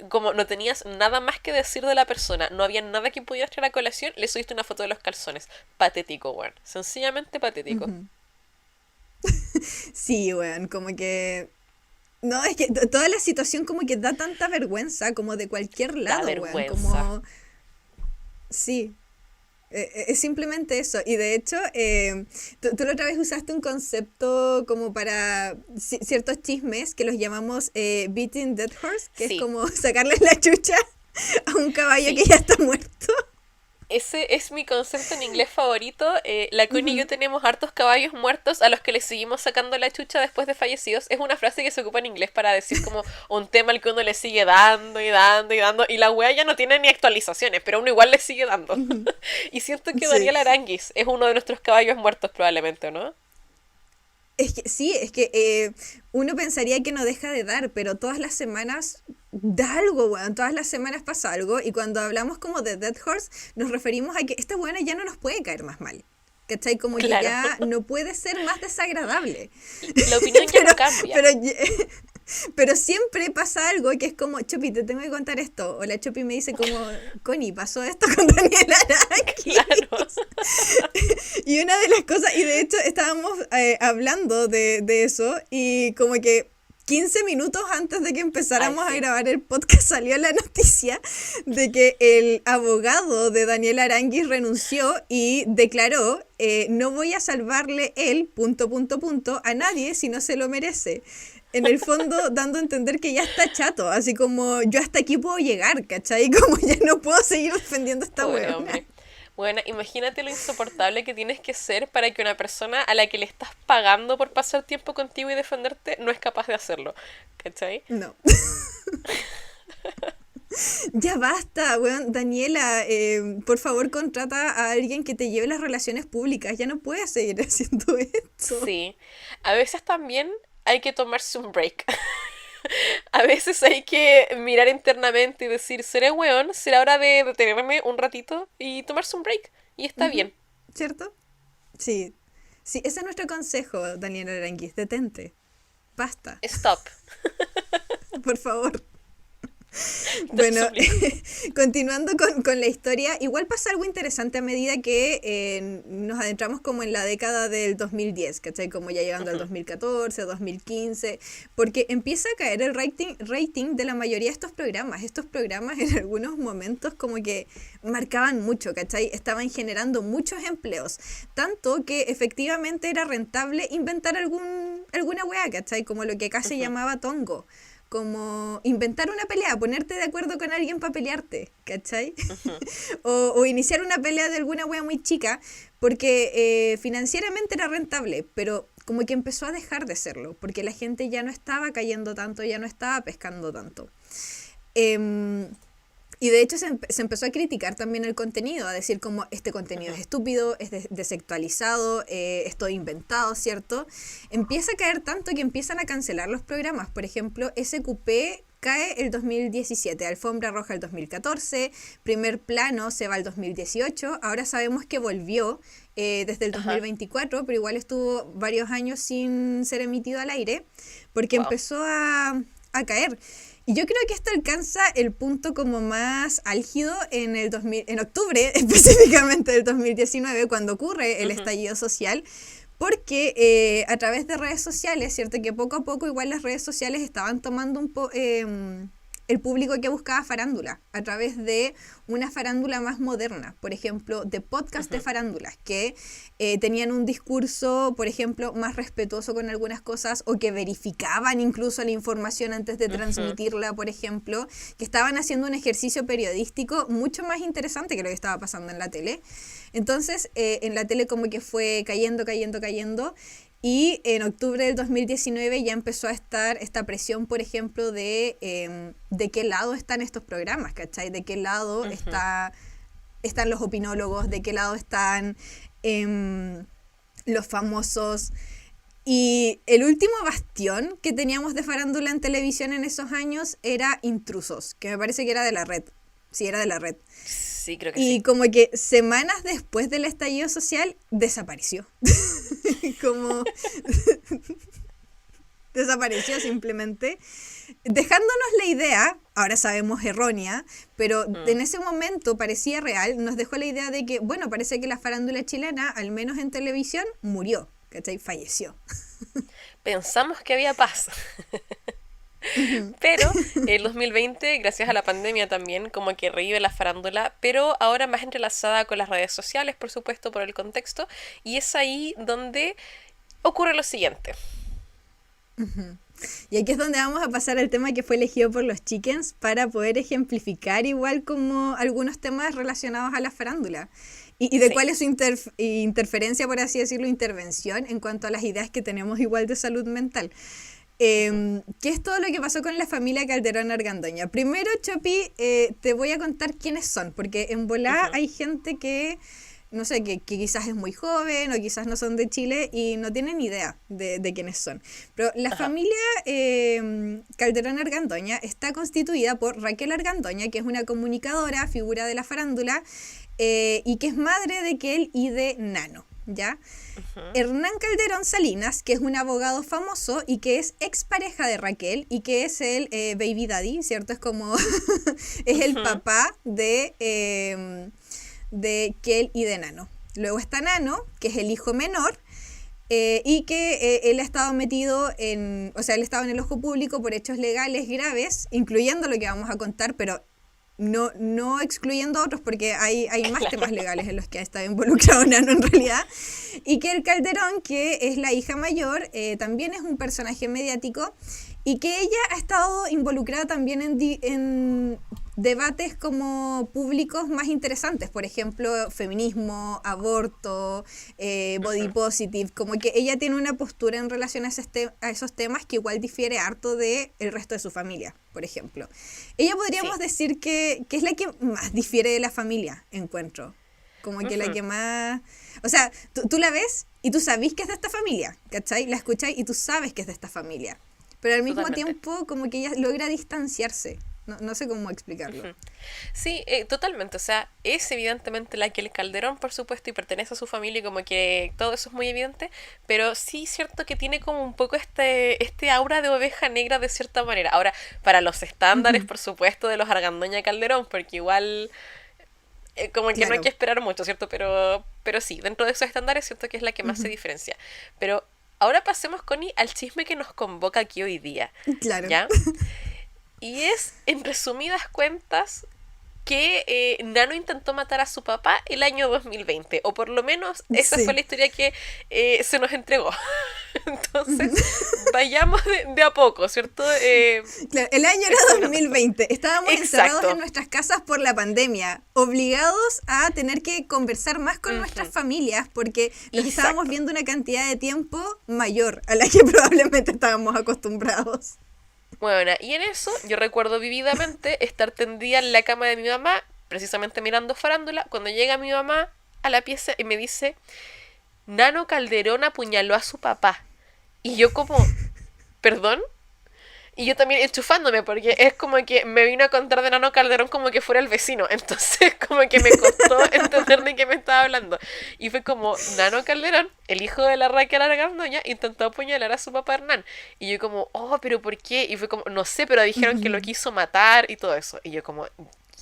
como no tenías nada más que decir de la persona, no había nada que pudieras traer a colación, le subiste una foto de los calzones. Patético, weón. Sencillamente patético. Sí, weón, como que... No, es que toda la situación como que da tanta vergüenza, como de cualquier lado, weón. vergüenza. Como... Sí. Es simplemente eso. Y de hecho, tú la otra vez usaste un concepto como para ciertos chismes que los llamamos beating dead horse, que Sí. es como sacarle la chucha a un caballo Sí. que ya está muerto. Ese es mi concepto en inglés favorito. La Connie y yo tenemos hartos caballos muertos a los que les seguimos sacando la chucha después de fallecidos. Es una frase que se ocupa en inglés para decir como un tema al que uno le sigue dando y dando y dando. Y la wea ya no tiene ni actualizaciones, pero uno igual le sigue dando. Y siento que Sí. Daniel Aranguis es uno de nuestros caballos muertos probablemente, ¿no? Es que sí, es que uno pensaría que no deja de dar, pero todas las semanas da algo, weón. Todas las semanas pasa algo. Y cuando hablamos como de Dead Horse, nos referimos a que esta buena ya no nos puede caer más mal. ¿Cachai? Como Claro. que ya no puede ser más desagradable. La opinión ya no cambia. Pero siempre pasa algo que es como, Chopi, te tengo que contar esto. O la Chopi me dice como, Connie, pasó esto con Daniela Aranguis. Claro. Y una de las cosas, y de hecho estábamos hablando de eso, y como que 15 minutos antes de que empezáramos Ay, sí. a grabar el podcast salió la noticia de que el abogado de Daniel Aranguis renunció y declaró, no voy a salvarle él, a nadie si no se lo merece. En el fondo dando a entender que ya está chato, así como yo hasta aquí puedo llegar, ¿cachai? Como ya no puedo seguir defendiendo a esta Pobre weona. hombre. Bueno, imagínate lo insoportable que tienes que ser para que una persona a la que le estás pagando por pasar tiempo contigo y defenderte no es capaz de hacerlo. ¿Cachai? No. Ya basta, weón. Daniela, por favor contrata a alguien que te lleve las relaciones públicas. Ya no puedes seguir haciendo esto. Sí. A veces también hay que tomarse un break. A veces hay que mirar internamente y decir, ¿seré weón? ¿Será hora de detenerme un ratito y tomarse un break? Y está bien. ¿Cierto? Sí. Sí, ese es nuestro consejo, Daniela Aranguis. Detente. Basta, Stop. por favor. Te Bueno, suplico. continuando con la historia, igual pasa algo interesante a medida que nos adentramos como en la década del 2010, ¿cachai? Como ya llegando al 2014, 2015, porque empieza a caer el rating de la mayoría de estos programas. Estos programas en algunos momentos como que marcaban mucho, ¿cachai? Estaban generando muchos empleos, tanto que efectivamente era rentable inventar alguna weá, ¿cachai? Como lo que acá se llamaba tongo. como inventar una pelea, ponerte de acuerdo con alguien para pelearte, ¿cachai? o iniciar una pelea de alguna wea muy chica, porque financieramente era rentable, pero como que empezó a dejar de serlo, porque la gente ya no estaba cayendo tanto, ya no estaba pescando tanto. Y de hecho se empezó a criticar también el contenido, a decir como este contenido es estúpido, es desactualizado, es todo inventado, ¿cierto? Empieza a caer tanto que empiezan a cancelar los programas. Por ejemplo, SQP cae el 2017, Alfombra Roja el 2014, Primer Plano se va al 2018, ahora sabemos que volvió desde el 2024, pero igual estuvo varios años sin ser emitido al aire, porque empezó a caer. Y yo creo que esto alcanza el punto como más álgido en octubre específicamente del 2019, cuando ocurre el estallido social, porque a través de redes sociales, ¿cierto? Que poco a poco igual las redes sociales estaban tomando el público que buscaba farándula, a través de una farándula más moderna, por ejemplo, de podcast de farándulas, que tenían un discurso, por ejemplo, más respetuoso con algunas cosas, o que verificaban incluso la información antes de transmitirla, por ejemplo, que estaban haciendo un ejercicio periodístico mucho más interesante que lo que estaba pasando en la tele. Entonces, en la tele como que fue cayendo, y en octubre del 2019 ya empezó a estar esta presión, por ejemplo, de qué lado están estos programas, ¿cachai? De qué lado están los opinólogos, de qué lado están los famosos. Y el último bastión que teníamos de farándula en televisión en esos años era Intrusos, que me parece que era de la Red. Sí, era de la Red. Sí, creo que y sí. Como que semanas después del estallido social desapareció. Como desapareció simplemente, dejándonos la idea, ahora sabemos errónea, pero en ese momento parecía real, nos dejó la idea de que, bueno, parece que la farándula chilena, al menos en televisión, murió, ¿cachai? Falleció. Pensamos que había paz. Pero el 2020, gracias a la pandemia también, como que revive la farándula, pero ahora más entrelazada con las redes sociales, por supuesto, por el contexto, y es ahí donde ocurre lo siguiente. Y aquí es donde vamos a pasar al tema que fue elegido por los chickens para poder ejemplificar igual como algunos temas relacionados a la farándula. Y de cuál es su interferencia, por así decirlo, intervención en cuanto a las ideas que tenemos igual de salud mental. ¿Qué es todo lo que pasó con la familia Calderón Argandoña? Primero, Chopi, te voy a contar quiénes son, porque en volá hay gente que, no sé, que quizás es muy joven o quizás no son de Chile y no tienen idea de quiénes son. Pero la familia Calderón Argandoña está constituida por Raquel Argandoña, que es una comunicadora, figura de la farándula, y que es madre de Kel y de Nano, ¿ya? Hernán Calderón Salinas, que es un abogado famoso y que es expareja de Raquel y que es el baby daddy, ¿cierto? Es como es el papá de Kel y de Nano. Luego está Nano, que es el hijo menor, y que él ha estado metido él estaba en el ojo público por hechos legales graves, incluyendo lo que vamos a contar, pero no excluyendo otros, porque hay más temas legales en los que ha estado involucrado Nano en realidad, y que el Calderón, que es la hija mayor, también es un personaje mediático, y que ella ha estado involucrada también en debates como públicos más interesantes, por ejemplo, feminismo, aborto, body positive, como que ella tiene una postura en relación a esos temas que igual difiere harto del resto de su familia, por ejemplo. Ella podríamos decir que es la que más difiere de la familia, encuentro. Como que la que más... O sea, tú la ves y tú sabes que es de esta familia, ¿cachai? La escucháis y tú sabes que es de esta familia. Pero al mismo tiempo como que ella logra distanciarse. No sé cómo explicarlo. Sí, totalmente. O sea, es evidentemente la que el Calderón, por supuesto, y pertenece a su familia, y como que todo eso es muy evidente, pero sí es cierto que tiene como un poco este aura de oveja negra de cierta manera. Ahora, para los estándares, por supuesto, de los Argandoña Calderón, porque igual como que no hay que esperar mucho, ¿cierto? Pero sí, dentro de esos estándares siento que es la que más se diferencia. Pero ahora pasemos, Connie, al chisme que nos convoca aquí hoy día. Claro. ¿Ya? Y es, en resumidas cuentas, que Nano intentó matar a su papá el año 2020, o por lo menos esa Sí. fue la historia que se nos entregó. Entonces, vayamos de a poco, ¿cierto? Claro, el año era Examinando. 2020. Estábamos encerrados Exacto. en nuestras casas por la pandemia, obligados a tener que conversar más con nuestras familias porque nos estábamos Exacto. viendo una cantidad de tiempo mayor a la que probablemente estábamos acostumbrados. Bueno, y en eso yo recuerdo vividamente estar tendida en la cama de mi mamá, precisamente mirando farándula, cuando llega mi mamá a la pieza y me dice, Nano Calderón apuñaló a su papá. Y yo como, ¿perdón? Y yo también enchufándome, porque es como que me vino a contar de Nano Calderón como que fuera el vecino. Entonces, como que me costó entender de qué me estaba hablando. Y fue como, Nano Calderón, el hijo de la Raquel Argandoña, intentó apuñalar a su papá Hernán. Y yo como, oh, ¿pero por qué? Y fue como, no sé, pero dijeron que lo quiso matar y todo eso. Y yo como,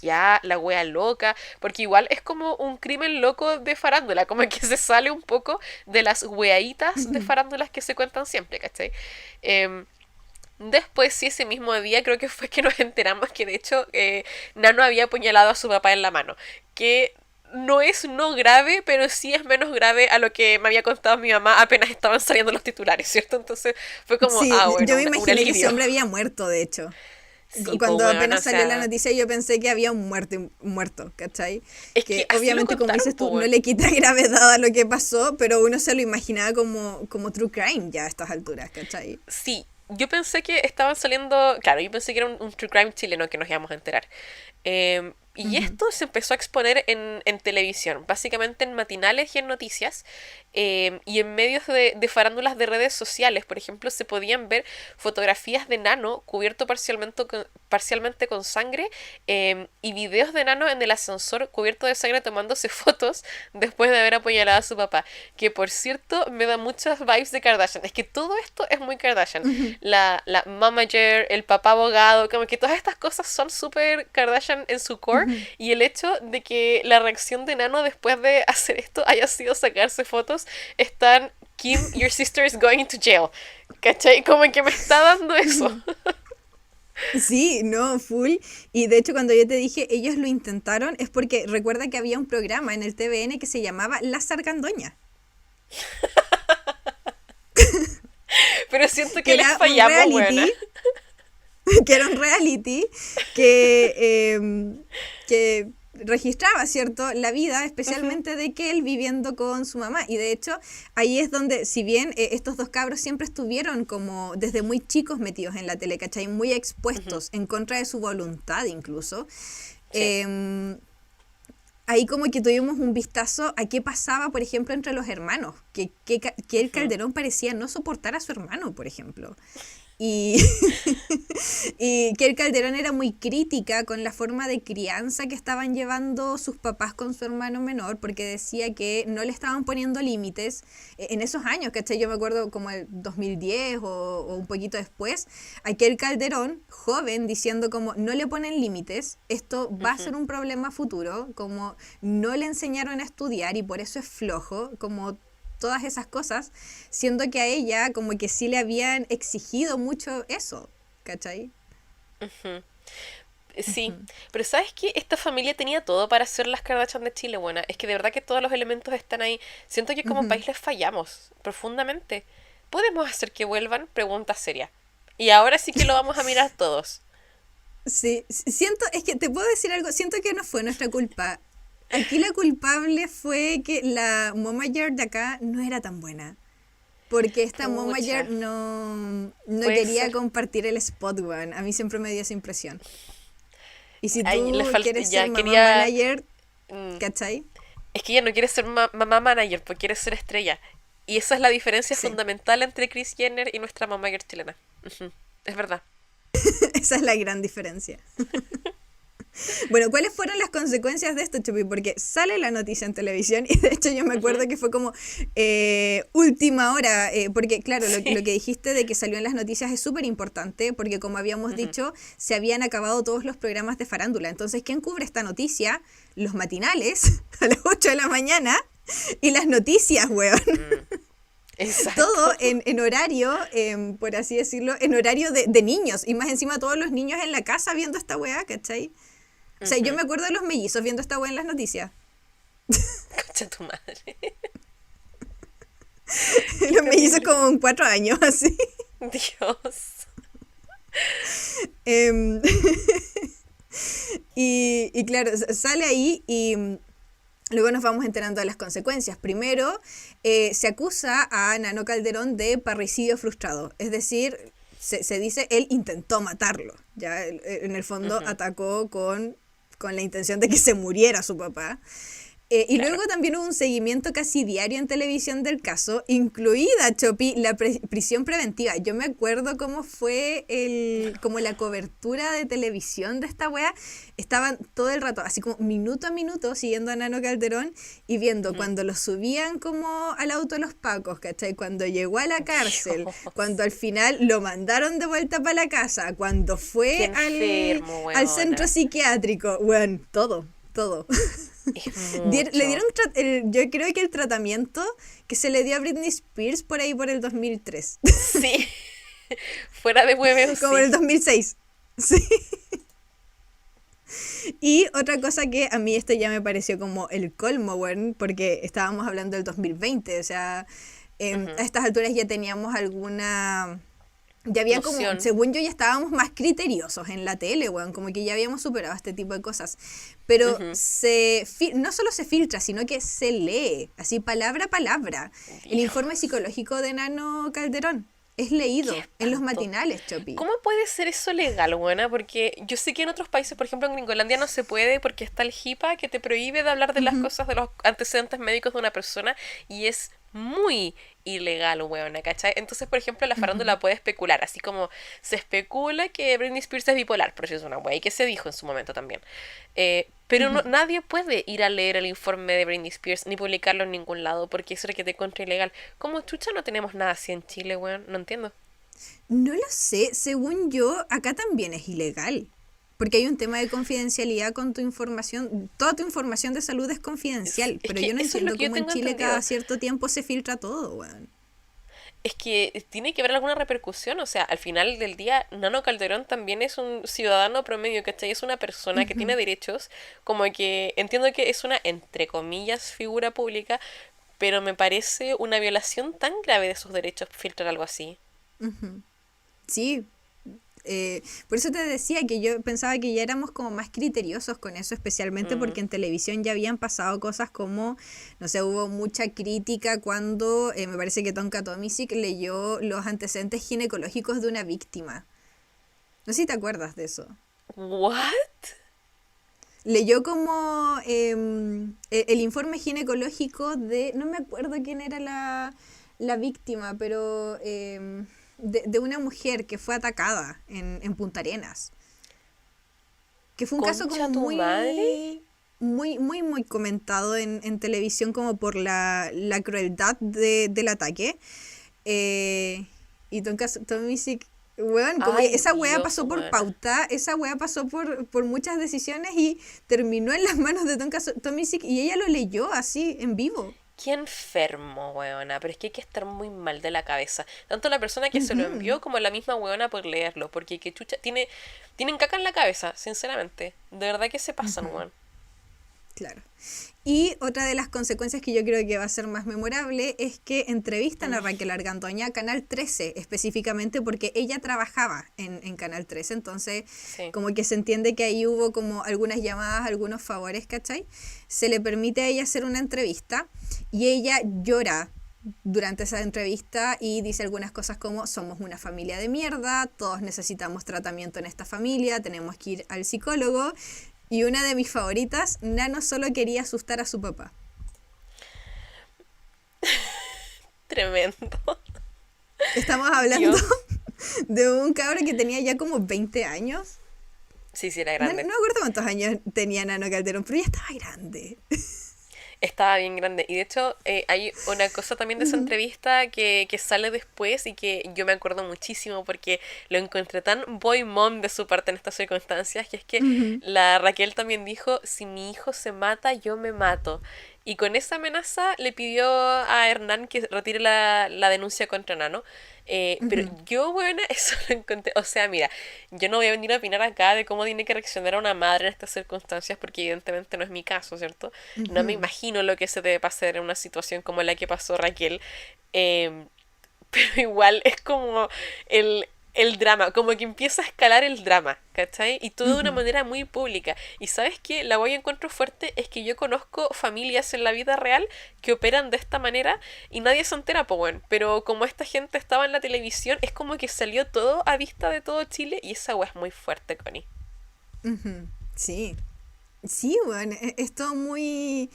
ya, la wea loca. Porque igual es como un crimen loco de farándula. Como que se sale un poco de las weaditas de farándulas que se cuentan siempre, ¿cachai? Después, sí, ese mismo día creo que fue que nos enteramos que de hecho Nano había apuñalado a su papá en la mano. Que no es no grave, pero sí es menos grave a lo que me había contado mi mamá apenas estaban saliendo los titulares, ¿cierto? Entonces fue como, Sí, ah, bueno, yo me un imaginé que ese alivio. hombre había muerto, de hecho. Sí, pues Cuando bueno, apenas o salió la sea, noticia yo pensé que había un muerto, ¿cachai? es que Que así lo obviamente, como contaron, dices pues tú, no bueno. le quita gravedad a lo que pasó, pero uno se lo imaginaba como true crime ya a estas alturas, ¿cachai? Sí, yo pensé que estaban saliendo, claro, yo pensé que era un true crime chileno que nos íbamos a enterar. Y esto se empezó a exponer en televisión, básicamente en matinales y en noticias, y en medios de farándulas de redes sociales. Por ejemplo, se podían ver fotografías de Nano cubierto parcialmente con sangre, y videos de Nano en el ascensor cubierto de sangre tomándose fotos después de haber apuñalado a su papá. Que por cierto me da muchas vibes de Kardashian. Es que todo esto es muy Kardashian. La momager, el papá abogado, como que todas estas cosas son súper Kardashian en su core. Y el hecho de que la reacción de Nano después de hacer esto haya sido sacarse fotos, están Kim, your sister is going to jail. ¿Cachai? Como que me está dando eso. Sí, no, full. Y de hecho, cuando yo te dije ellos lo intentaron, es porque recuerda que había un programa en el TVN que se llamaba La Sargandoña, Pero siento que que les era un fallamos, buena. reality, que era un reality que registraba, ¿cierto?, la vida, especialmente de Kel viviendo con su mamá. Y de hecho, ahí es donde, si bien estos dos cabros siempre estuvieron como desde muy chicos metidos en la tele, ¿cachai? Muy expuestos, en contra de su voluntad incluso. Sí. Ahí como que tuvimos un vistazo a qué pasaba, por ejemplo, entre los hermanos. Que el Calderón parecía no soportar a su hermano, por ejemplo. Y, y que el Calderón era muy crítica con la forma de crianza que estaban llevando sus papás con su hermano menor, porque decía que no le estaban poniendo límites en esos años, ¿cachai? Yo me acuerdo como el 2010 o un poquito después, aquel Calderón, joven, diciendo como no le ponen límites, esto va a ser un problema futuro, como no le enseñaron a estudiar y por eso es flojo, como todas esas cosas, siendo que a ella como que sí le habían exigido mucho eso, ¿cachai? Sí, pero ¿sabes qué? Esta familia tenía todo para ser las Kardashian de Chile, buena. Es que de verdad que todos los elementos están ahí. Siento que como país les fallamos profundamente. ¿Podemos hacer que vuelvan? Pregunta seria. Y ahora sí que lo vamos a mirar todos. Sí, siento, es que te puedo decir algo, siento que no fue nuestra culpa. Aquí la culpable fue que la momager de acá no era tan buena. Porque esta Pucha, momager no puede quería ser. compartir el spot, weón. A mí siempre me dio esa impresión. Y si Ay, tú le falta, quieres ya ser mamá quería... manager, mm, ¿cachai? Es que ella no quiere ser mamá manager, pues quiere ser estrella. Y esa es la diferencia Sí, fundamental entre Kris Jenner y nuestra mamá chilena. Ujú, es verdad. esa es la gran diferencia. Bueno, ¿cuáles fueron las consecuencias de esto, Chupi? Porque sale la noticia en televisión y de hecho yo me acuerdo que fue como última hora, porque claro, lo que dijiste de que salió en las noticias es súper importante porque como habíamos dicho, se habían acabado todos los programas de farándula. Entonces, ¿quién cubre esta noticia? Los matinales a las 8 de la mañana y las noticias, weón. Exacto. Todo en horario, por así decirlo, en horario de niños. Y más encima todos los niños en la casa viendo esta weá, ¿cachai? O sea, yo me acuerdo de los mellizos viendo esta weá en las noticias. Concha tu madre. Los mellizos como en 4 años, así. Dios. Em, y claro, sale ahí y luego nos vamos enterando de las consecuencias. Primero, se acusa a Nano Calderón de parricidio frustrado. Es decir, se dice él intentó matarlo. Ya en el fondo atacó con la intención de que se muriera su papá. Y Claro. luego también hubo un seguimiento casi diario en televisión del caso, incluida, Chopi, la prisión preventiva. Yo me acuerdo cómo fue como la cobertura de televisión de esta wea. Estaban todo el rato, así como minuto a minuto, siguiendo a Nano Calderón y viendo cuando lo subían como al auto los pacos, ¿cachai? Cuando llegó a la cárcel, Dios. cuando al final lo mandaron de vuelta para la casa, cuando Qué fue enfermo, al centro weona. psiquiátrico. Bueno, todo. Es Le dieron, mucho. yo creo que el tratamiento que se le dio a Britney Spears por ahí por el 2003, Sí. Fuera de hueveo, como en el sí. 2006. Sí. Y otra cosa que a mí esto ya me pareció como el colmo, bueno, porque estábamos hablando del 2020, o sea, a estas alturas ya teníamos alguna... Ya había como, Noción. según yo ya estábamos más criteriosos en la tele, weón, como que ya habíamos superado este tipo de cosas. Pero no solo se filtra, sino que se lee, así palabra a palabra. El Dios. informe psicológico de Nano Calderón es leído Qué en los espanto. matinales, Chopi. ¿Cómo puede ser eso legal, buena? Porque yo sé que en otros países, por ejemplo en Gringolandia, no se puede porque está el HIPAA que te prohíbe de hablar de las cosas de los antecedentes médicos de una persona y es muy ilegal, weona, ¿cachai? Entonces, por ejemplo, la farándula puede especular, así como se especula que Britney Spears es bipolar, pero eso es una wea, y que se dijo en su momento también. Pero nadie puede ir a leer el informe de Britney Spears ni publicarlo en ningún lado porque eso es que te contra ilegal. ¿Cómo chucha no tenemos nada así en Chile, weón? No entiendo. No lo sé, según yo, acá también es ilegal. Porque hay un tema de confidencialidad con tu información. Toda tu información de salud es confidencial. Es Pero que yo no eso es lo entiendo que yo cómo en tengo Chile entendido. cada cierto tiempo se filtra todo, weón. Es que tiene que haber alguna repercusión, o sea, al final del día, Nano Calderón también es un ciudadano promedio, ¿cachai? Es una persona que tiene derechos, como que entiendo que es una, entre comillas, figura pública, pero me parece una violación tan grave de sus derechos filtrar algo así. Sí, por eso te decía que yo pensaba que ya éramos como más criteriosos con eso, especialmente porque en televisión ya habían pasado cosas como, no sé, hubo mucha crítica cuando me parece que Tonka Tomisic leyó los antecedentes ginecológicos de una víctima. No sé si te acuerdas de eso. ¿What? Leyó como el informe ginecológico de, no me acuerdo quién era la víctima, pero de una mujer que fue atacada en Punta Arenas. Que fue un caso ¿Concha como tu muy, madre? muy comentado en televisión como por la crueldad del ataque. Y Tomisic, weón, como Ay, que esa wea Dios, pasó por weona. pauta, esa wea pasó por muchas decisiones y terminó en las manos de Tomisic y ella lo leyó así, en vivo. Qué enfermo, weona, pero es que hay que estar muy mal de la cabeza. Tanto la persona que se lo envió como la misma weona por leerlo, porque que chucha, tienen caca en la cabeza, sinceramente. De verdad que se pasan, weón. Claro. Y otra de las consecuencias que yo creo que va a ser más memorable es que entrevistan a Raquel Argandoña a Canal 13, específicamente porque ella trabajaba en Canal 13, entonces Sí. como que se entiende que ahí hubo como algunas llamadas, algunos favores, ¿cachai? Se le permite a ella hacer una entrevista y ella llora durante esa entrevista y dice algunas cosas como somos una familia de mierda, todos necesitamos tratamiento en esta familia, tenemos que ir al psicólogo. Y una de mis favoritas, Nano solo quería asustar a su papá. Tremendo. Estamos hablando Dios. de un cabro que tenía ya como 20 años. Sí, sí, era No, grande. no me acuerdo cuántos años tenía Nano Calderón, pero ya estaba grande. Estaba bien grande. Y de hecho, hay una cosa también de esa entrevista que sale después y que yo me acuerdo muchísimo porque lo encontré tan boy mom de su parte en estas circunstancias, que es que la Raquel también dijo, si mi hijo se mata, yo me mato. Y con esa amenaza le pidió a Hernán que retire la denuncia contra Nano. Pero Ujú, yo, bueno, eso lo encontré. O sea, mira, yo no voy a venir a opinar acá de cómo tiene que reaccionar una madre en estas circunstancias, porque evidentemente no es mi caso, ¿cierto? No me ujú. imagino lo que se debe pasar en una situación como la que pasó Raquel. Em, pero igual es como el drama, como que empieza a escalar el drama, ¿cachai? Y todo de una Ujú. manera muy pública. Y sabes qué, la voy a encuentro fuerte es que yo conozco familias en la vida real que operan de esta manera y nadie se entera, pues bueno. Pero como esta gente estaba en la televisión, es como que salió todo a vista de todo Chile y esa wea es muy fuerte, Connie. Ujú. Sí, sí, bueno, es todo muy,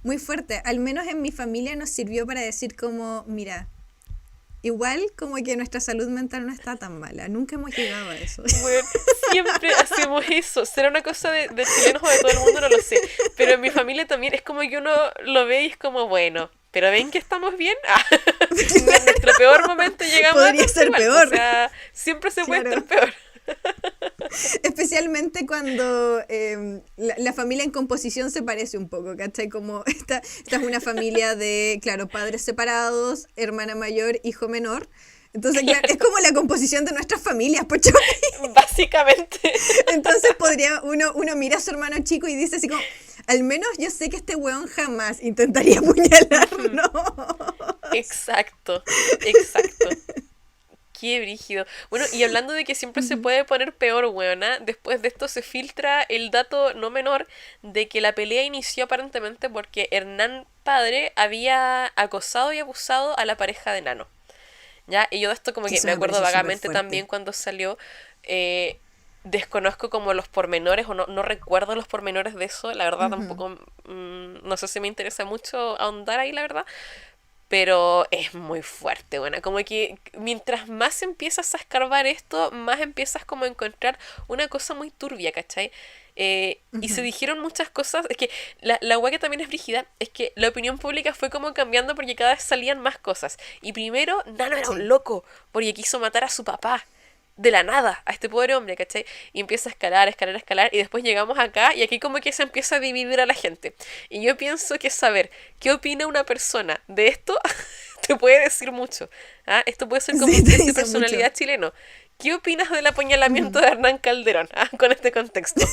muy fuerte. Al menos en mi familia nos sirvió para decir como, mira, igual como que nuestra salud mental no está tan mala. Nunca hemos llegado a eso. Bueno, siempre hacemos eso. Será una cosa de chilenos o de todo el mundo, no lo sé. Pero en mi familia también es como que uno lo ve y es como, bueno, pero ven que estamos bien. Ah, en nuestro peor momento llegamos a Podría tanto ser igual. O peor, sea, siempre se puede estar claro. peor. Especialmente cuando la familia en composición se parece un poco, ¿cachai? Como esta es una familia de, claro, padres separados, hermana mayor, hijo menor. Entonces, claro, es Claro, como la composición de nuestras familias, pues. básicamente. Entonces podría, uno mira a su hermano chico y dice así como, al menos yo sé que este weón jamás intentaría Ujú, apuñalarlo. exacto, exacto. Qué brígido. Bueno, y hablando de que siempre se Ujú. puede poner peor, weona, después de esto se filtra el dato no menor de que la pelea inició aparentemente porque Hernán padre había acosado y abusado a la pareja de Nano. ¿Ya? Y yo de esto como Que que eso me me acuerdo parece súper vagamente también fuerte. cuando salió. eh, Desconozco como los pormenores o no recuerdo los pormenores de eso. La verdad Ujú. tampoco, no sé si me interesa mucho ahondar ahí, la verdad. Pero es muy fuerte, bueno, como que mientras más empiezas a escarbar esto, más empiezas como a encontrar una cosa muy turbia, ¿cachai? Y se Ujú. dijeron muchas cosas, es que la hueá que también es brígida, es que la opinión pública fue como cambiando porque cada vez salían más cosas. Y primero, Nano era un Sí. loco, porque quiso matar a su papá. De la nada, a este pobre hombre, ¿cachai? Y empieza a escalar, escalar, escalar, y después llegamos acá, y aquí como que se empieza a dividir a la gente. Y yo pienso que saber qué opina una persona de esto te puede decir mucho. ¿Ah? Esto puede ser como Sí, un te test de dice mucho. personalidad chileno. ¿Qué opinas del apuñalamiento Ujú. de Hernán Calderón? ¿Ah? Con este contexto.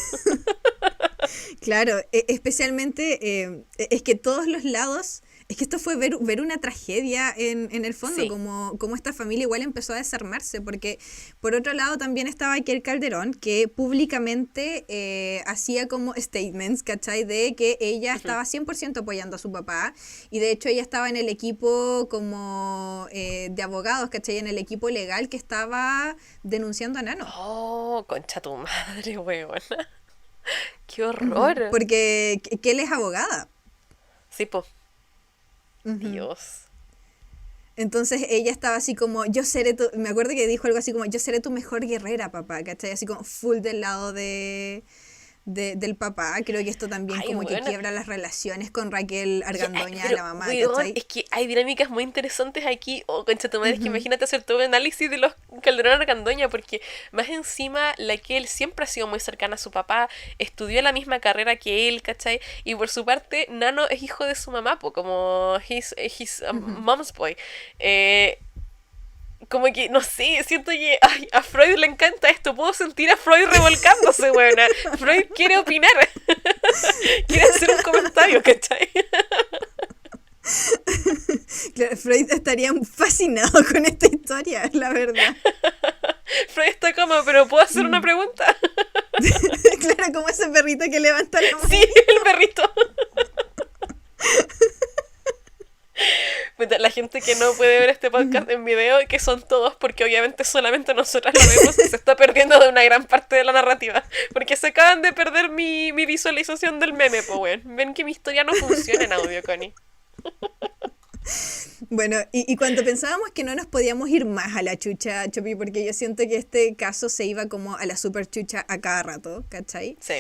Claro, especialmente es que todos los lados, es que esto fue ver una tragedia en el fondo, Sí. como esta familia igual empezó a desarmarse, porque por otro lado también estaba aquel Calderón que públicamente hacía como statements, ¿cachai? De que ella Ujú. estaba 100% apoyando a su papá y de hecho ella estaba en el equipo como de abogados, ¿cachai? En el equipo legal que estaba denunciando a Nano. Oh, concha tu madre, weona. Qué Ujú. horror. Porque que él es abogada. Sí, po. Ujú. Dios. Entonces ella estaba así como, yo seré tu, me acuerdo que dijo algo así como, yo seré tu mejor guerrera, papá, ¿cachai? Así como full del lado del papá. Creo que esto también Ay, como que weona. quiebra las relaciones con Raquel Ya, Argandoña, pero, la mamá, weón, ¿cachai? es que hay dinámicas muy interesantes aquí. Oh, concha tu madre, es que Ujú. imagínate hacer todo un análisis de los Calderón Argandoña, porque más encima, la que él siempre ha sido muy cercana a su papá, estudió la misma carrera que él, ¿cachai? Y por su parte, Nano es hijo de su mamá, po, como his Ujú. mom's boy. Eh, Como que, no sé, siento que ay, a Freud le encanta esto. Puedo sentir a Freud revolcándose, weona. Freud quiere opinar, quiere hacer un comentario, ¿cachai? Claro, Freud estaría fascinado con esta historia, la verdad. Freud está como, pero ¿puedo hacer una Mm. pregunta? Claro, como ese perrito que levanta la Sí, mano. el perrito. Puta, la gente que no puede ver este podcast en video, que son todos, porque obviamente solamente nosotras lo vemos, se está perdiendo de una gran parte de la narrativa. Porque se acaban de perder mi visualización del meme, pues, weón. Ven que mi historia no funciona en audio, Connie. Bueno, y cuando pensábamos que no nos podíamos ir más a la chucha, Chopi, porque yo siento que este caso se iba como a la super chucha a cada rato, ¿cachai? Sí.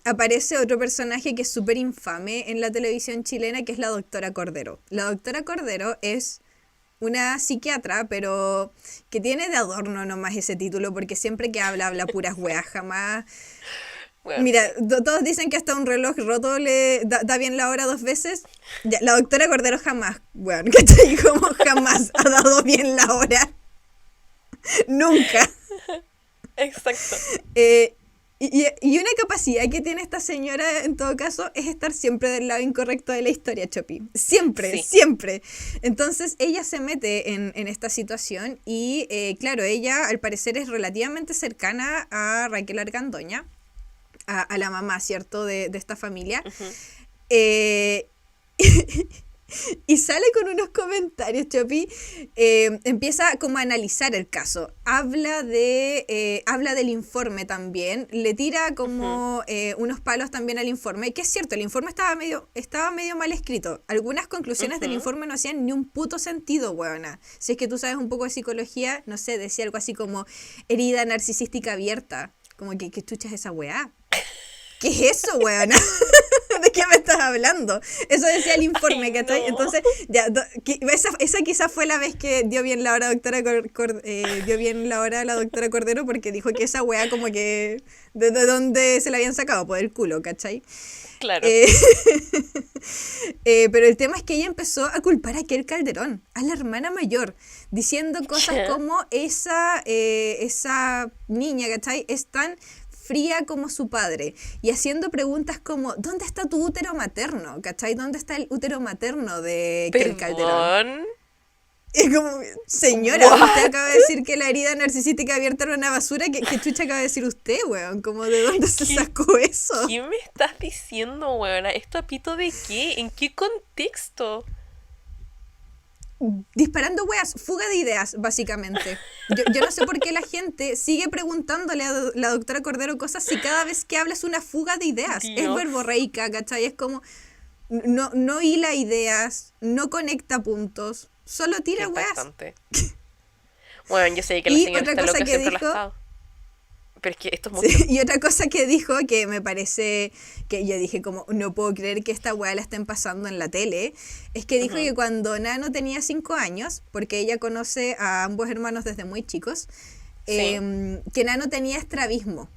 Aparece otro personaje que es súper infame en la televisión chilena, que es la doctora Cordero. La doctora Cordero es una psiquiatra, pero que tiene de adorno nomás ese título, porque siempre que habla, habla puras weas, jamás. Bueno, Mira, sí. todos dicen que hasta un reloj roto le da bien la hora 2 veces. Ya, la doctora Cordero jamás, weón, ¿cachai? Como jamás ha dado bien la hora. Nunca. Exacto. Eh, y una capacidad que tiene esta señora, en todo caso, es estar siempre del lado incorrecto de la historia, Chopi. Siempre, Sí. siempre. Entonces, ella se mete en esta situación y, claro, ella al parecer es relativamente cercana a Raquel Argandoña, a la mamá, ¿cierto?, de esta familia. Ujú. Eh, y sale con unos comentarios, Chopi. Empieza como a analizar el caso. Habla del informe también. Le tira Ujú. como unos palos también al informe. Que es cierto, el informe estaba medio mal escrito. Algunas conclusiones del Ujú. informe no hacían ni un puto sentido, weona. Si es que tú sabes un poco de psicología, no sé, decía algo así como herida narcisística abierta. Como que chuchas esa weá. ¿Qué es eso, weona? ¿De qué me estás hablando? Eso decía el Ay, informe, ¿cachai? no. Entonces, ya, esa quizás fue la vez que dio bien la hora dio bien la hora a la doctora Cordero porque dijo que esa weá como que de dónde se la habían sacado, por el culo, ¿cachai? Claro. Eh, pero el tema es que ella empezó a culpar a Kel Calderón, a la hermana mayor, diciendo cosas Ya. como esa niña, ¿cachai? Es tan fría como su padre y haciendo preguntas como ¿dónde está tu útero materno? ¿Cachai? ¿Dónde está el útero materno de Kel Calderón? Perdón. Es como, señora, usted What? acaba de decir que la herida narcisística abierta era una basura. ¿Qué chucha acaba de decir usted, weón? Como, ¿de dónde se ¿Qué, sacó eso? qué me estás diciendo, weona? ¿Esto a pito de qué? ¿En qué contexto? Disparando weas, fuga de ideas, básicamente. Yo no sé por qué la gente sigue preguntándole a la doctora Cordero cosas si cada vez que habla es una fuga de ideas. Es Dios. verborreica, ¿cachai? Es como, no hila ideas, no conecta puntos, solo Qué tira weas. impactante. Bueno, yo sé que la Y señora otra está cosa loca, que siempre lo ha dijo, estado. Pero es que esto es sí, mucho. y otra cosa que dijo que me parece que yo dije como no puedo creer que esta weá la estén pasando en la tele, es que dijo Ujú. que cuando Nano tenía 5 años, porque ella conoce a ambos hermanos desde muy chicos, Sí. que Nano tenía estrabismo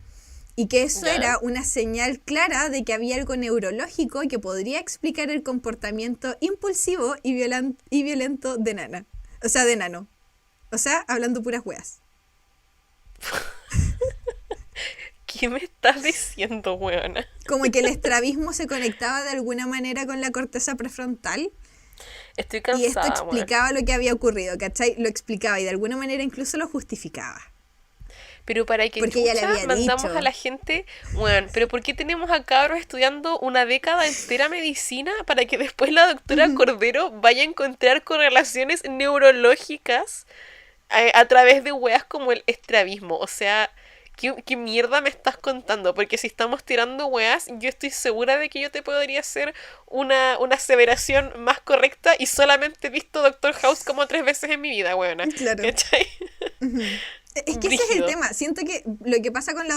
y que eso ¿Ya? era una señal clara de que había algo neurológico que podría explicar el comportamiento impulsivo y violento de Nana, o sea, de Nano, o sea, hablando puras weas. ¿Qué me estás diciendo, weona? Como que el estrabismo se conectaba de alguna manera con la corteza prefrontal Estoy y esto cansada, weón. explicaba lo que había ocurrido, ¿cachai? Lo explicaba y de alguna manera incluso lo justificaba. Pero para que Porque ella le chucha había mandamos a dicho. la gente, weón, pero ¿por qué tenemos a cabros estudiando una década entera medicina para que después la doctora Cordero vaya a encontrar correlaciones neurológicas a través de weas como el estrabismo? O sea, ¿qué mierda me estás contando? Porque si estamos tirando weas, yo estoy segura de que yo te podría hacer una aseveración más correcta y solamente he visto Doctor House como 3 veces en mi vida, weona. Claro. ¿Cachai? Es que ese es el Brígido. tema. Siento que lo que pasa con la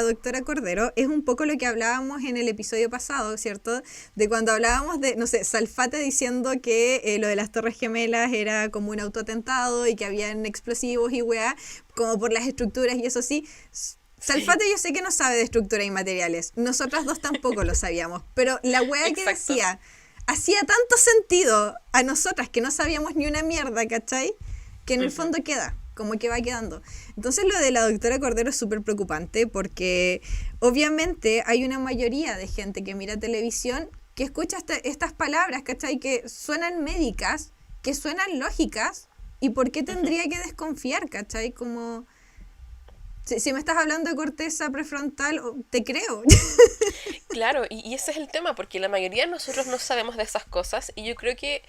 doctora Cordero es un poco lo que hablábamos en el episodio pasado, ¿cierto? De cuando hablábamos de, no sé, Salfate diciendo que lo de las Torres Gemelas era como un autoatentado y que habían explosivos y weá, como por las estructuras y eso sí. Sí, Salfate yo sé que no sabe de estructura y materiales. Nosotras dos tampoco lo sabíamos. Pero la weá que exacto. decía hacía tanto sentido a nosotras que no sabíamos ni una mierda, ¿cachai? Que en el Ujú. fondo queda, como que va quedando. Entonces lo de la doctora Cordero es súper preocupante porque obviamente hay una mayoría de gente que mira televisión que escucha estas palabras, ¿cachai? Que suenan médicas, que suenan lógicas, y por qué Ujú. tendría que desconfiar, ¿cachai? Como, si me estás hablando de corteza prefrontal, te creo. Claro, y ese es el tema, porque la mayoría de nosotros no sabemos de esas cosas y yo creo que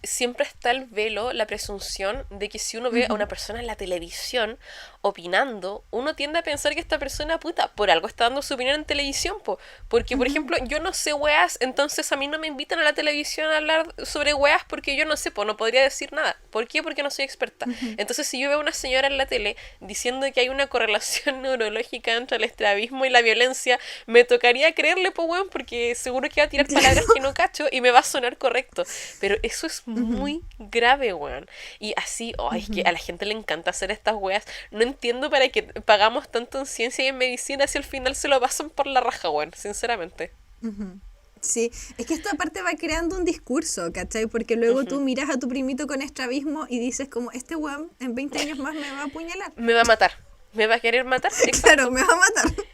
siempre está el velo, la presunción de que si uno ve a una persona en la televisión opinando, uno tiende a pensar que esta persona, puta, por algo está dando su opinión en televisión, po. Porque, por ejemplo, yo no sé weas, entonces a mí no me invitan a la televisión a hablar sobre weas porque yo no sé, pues no podría decir nada. ¿Por qué? Porque no soy experta. Entonces, si yo veo a una señora en la tele diciendo que hay una correlación neurológica entre el estrabismo y la violencia, me tocaría creerle, pues weón, porque seguro que va a tirar palabras Claro. que no cacho y me va a sonar correcto. Pero eso es Ujú, muy grave, weón. Y así, oh, es que a ujú, la gente le encanta hacer estas weas. No entiendo para qué pagamos tanto en ciencia y en medicina si al final se lo pasan por la raja, weón, sinceramente. ujú. Sí, es que esto aparte va creando un discurso, ¿cachai? Porque luego tú Ujú. miras a tu primito con estrabismo y dices como, este weón en 20 años más me va a apuñalar. Me va a matar. ¿Me va a querer matar? Claro, Exacto. me va a matar.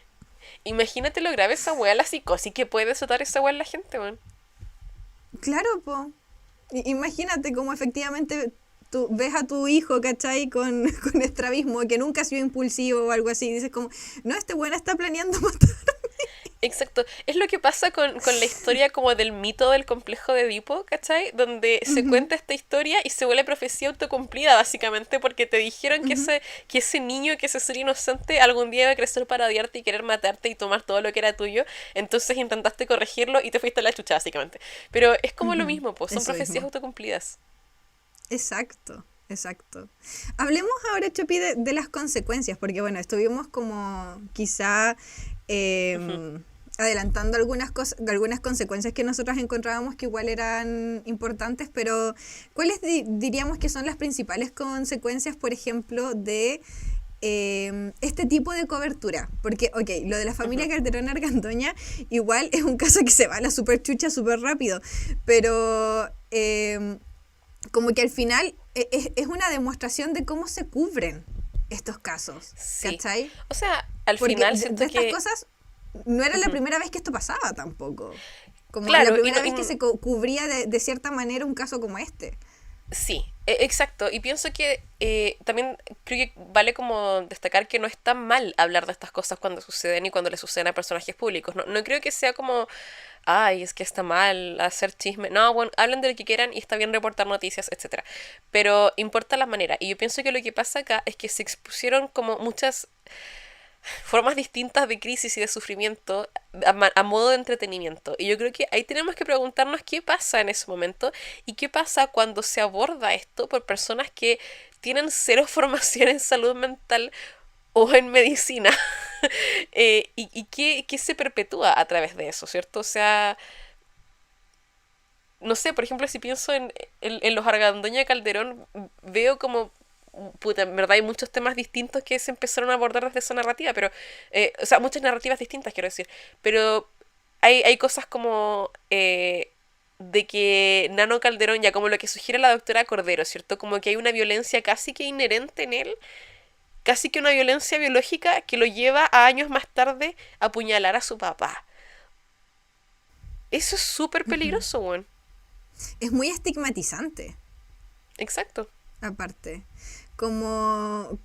Imagínate lo grave esa wea, la psicosis que puede desatar esa wea en la gente, weón. Claro, po. Imagínate cómo efectivamente tú ves a tu hijo, ¿cachai? Con, con estrabismo, que nunca ha sido impulsivo o algo así, y dices como, no, este weón está planeando matar. Exacto. Es lo que pasa con la historia como del mito del complejo de Edipo, ¿cachai? Donde se Ujú, cuenta esta historia y se vuelve profecía autocumplida, básicamente, porque te dijeron ujú, que ese niño, que ese ser inocente, algún día iba a crecer para odiarte y querer matarte y tomar todo lo que era tuyo. Entonces intentaste corregirlo y te fuiste a la chucha, básicamente. Pero es como lo ujú. mismo, pues, son Eso profecías mismo. autocumplidas. Exacto, exacto. Hablemos ahora, Chopi, de las consecuencias, porque bueno, estuvimos como quizá Ujú. em, adelantando algunas cosas, algunas consecuencias que nosotros encontrábamos que igual eran importantes, pero ¿cuáles diríamos que son las principales consecuencias, por ejemplo, de este tipo de cobertura? Porque, ok, lo de la familia Ujú. Calderón Argandoña igual es un caso que se va a la super chucha súper rápido, pero como que al final es una demostración de cómo se cubren estos casos, Sí. ¿cachai? O sea, al Porque final de siento estas que... cosas no era la Ujú. primera vez que esto pasaba tampoco. Como la Claro, y primera no, vez que se cubría de cierta manera un caso como este. sí, exacto. Y pienso que también creo que vale como destacar que no está mal hablar de estas cosas cuando suceden y cuando le suceden a personajes públicos. No, no creo que sea como, ay, es que está mal hacer chisme. No, bueno, hablen de lo que quieran y está bien reportar noticias, etcétera. Pero importa la manera. Y yo pienso que lo que pasa acá es que se expusieron como muchas formas distintas de crisis y de sufrimiento a modo de entretenimiento. Y yo creo que ahí tenemos que preguntarnos qué pasa en ese momento y qué pasa cuando se aborda esto por personas que tienen cero formación en salud mental o en medicina. Y qué se perpetúa a través de eso, ¿cierto? O sea, no sé, por ejemplo, si pienso en los Argandoña Calderón, veo como puta, en verdad hay muchos temas distintos que se empezaron a abordar desde esa narrativa, pero, o sea, muchas narrativas distintas, quiero decir, pero hay cosas como de que Nano Calderón, ya como lo que sugiere la doctora Cordero, ¿cierto? Como que hay una violencia casi que inherente en él, casi que una violencia biológica que lo lleva a años más tarde a apuñalar a su papá. Eso es súper Ujú. peligroso, weón. Es muy estigmatizante, Exacto. aparte. Como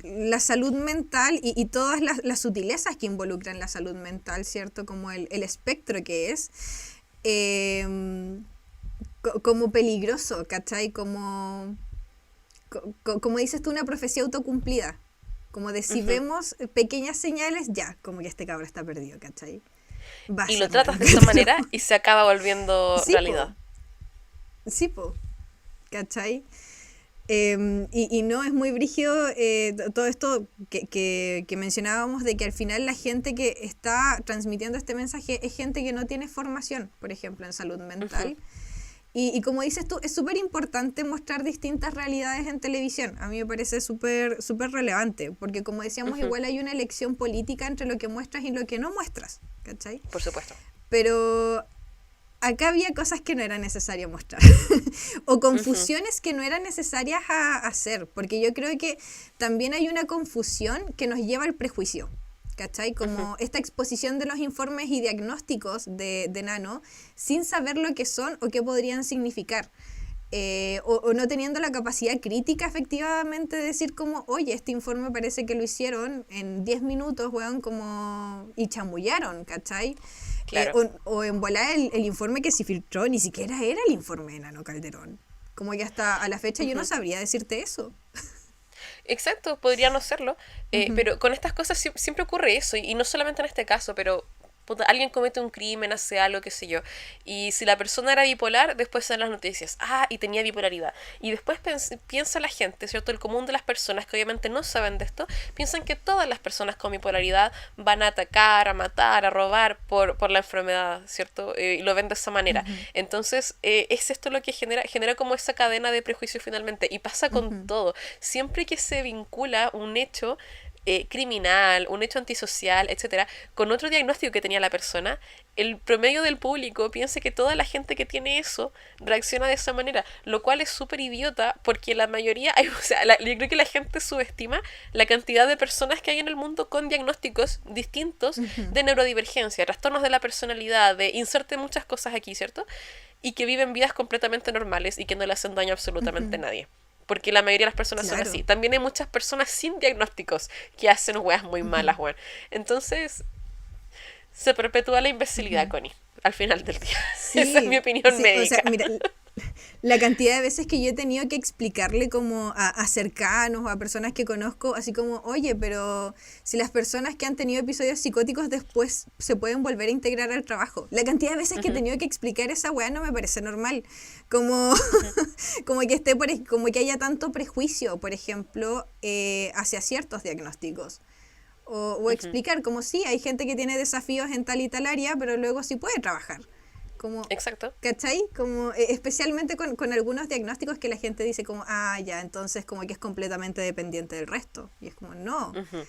la salud mental y todas las sutilezas que involucran la salud mental, ¿cierto? Como el espectro que es. em, como peligroso, ¿cachai? Como dices tú, una profecía autocumplida. Como de si Ujú. vemos pequeñas señales, ya, como que este cabro está perdido, ¿cachai? Va a Y lo ser Nano tratas de esa Calderón. manera y se acaba volviendo Sí, po, realidad. sí, po, ¿cachai? Y no es muy brígido todo esto que mencionábamos de que al final la gente que está transmitiendo este mensaje es gente que no tiene formación, por ejemplo, en salud Ujú. mental. Y como dices tú, es súper importante mostrar distintas realidades en televisión. A mí me parece súper súper relevante, porque como decíamos, Ujú. igual hay una elección política entre lo que muestras y lo que no muestras, ¿cachai? Por supuesto. Pero acá había cosas que no era necesario mostrar o Ujú. confusiones que no eran necesarias a hacer, porque yo creo que también hay una confusión que nos lleva al prejuicio. ¿Cachai? Ujú. Como esta exposición de los informes y diagnósticos de Nano sin saber lo que son o qué podrían significar. O no teniendo la capacidad crítica efectivamente de decir como, oye, este informe parece que lo hicieron en 10 minutos, weón, como... y chamullaron, ¿cachai? Claro. O en volar el informe que se filtró ni siquiera era el informe de Nano Calderón. Como que hasta a la fecha yo no Ujú. sabría decirte eso. Exacto, podría no serlo, Ujú, pero con estas cosas siempre ocurre eso, y no solamente en este caso, pero puta, alguien comete un crimen, hace algo, qué sé yo, y si la persona era bipolar, después salen las noticias, y tenía bipolaridad. Y después piensa la gente, ¿cierto? El común de las personas que obviamente no saben de esto, piensan que todas las personas con bipolaridad van a atacar, a matar, a robar por la enfermedad, ¿cierto? Y lo ven de esa manera. Ujú, Entonces, es esto lo que genera como esa cadena de prejuicio finalmente. Y pasa con ujú, todo. Siempre que se vincula un hecho criminal, un hecho antisocial, etcétera, con otro diagnóstico que tenía la persona, el promedio del público piensa que toda la gente que tiene eso reacciona de esa manera, lo cual es súper idiota porque la mayoría, o sea, yo creo que la gente subestima la cantidad de personas que hay en el mundo con diagnósticos distintos ujú, de neurodivergencia, trastornos de la personalidad, de inserte muchas cosas aquí, ¿cierto? Y que viven vidas completamente normales y que no le hacen daño absolutamente a ujú. nadie. Porque la mayoría de las personas son así. Claro. También hay muchas personas sin diagnósticos que hacen weas muy Ujú, malas, weón. Entonces, se perpetúa la imbecilidad, ujú. Connie, al final del día. Esa es mi Sí, opinión sí, o sea, médica. mira, la cantidad de veces que yo he tenido que explicarle como a cercanos o a personas que conozco, así como, oye, pero si las personas que han tenido episodios psicóticos después se pueden volver a integrar al trabajo. La cantidad de veces que he Ujú, tenido que explicar esa weá no me parece normal. Como, ujú, como que como que haya tanto prejuicio, por ejemplo, hacia ciertos diagnósticos. O ujú. explicar como sí, hay gente que tiene desafíos en tal y tal área, pero luego sí puede trabajar. Como, Exacto. ¿cachai? Como, especialmente con algunos diagnósticos que la gente dice como, ya, entonces como que es completamente dependiente del resto. Y es como, no. Ujú,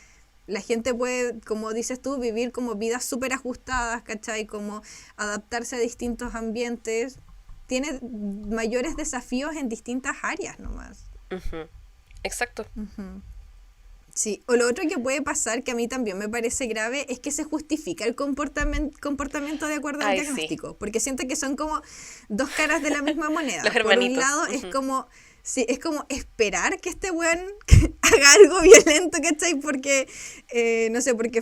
La gente puede, como dices tú, vivir como vidas súper ajustadas, ¿cachai? Como adaptarse a distintos ambientes. Tiene mayores desafíos en distintas áreas nomás. ujú. Exacto. Ujú. Sí, o lo otro que puede pasar, que a mí también me parece grave, es que se justifica el comportamiento de acuerdo al Ay, sí. diagnóstico, porque siento que son como dos caras de la misma Los moneda. Por un hermanitos. lado es Ujú, como, sí, es como esperar que este weón haga algo violento, ¿cachai? Porque, no sé, porque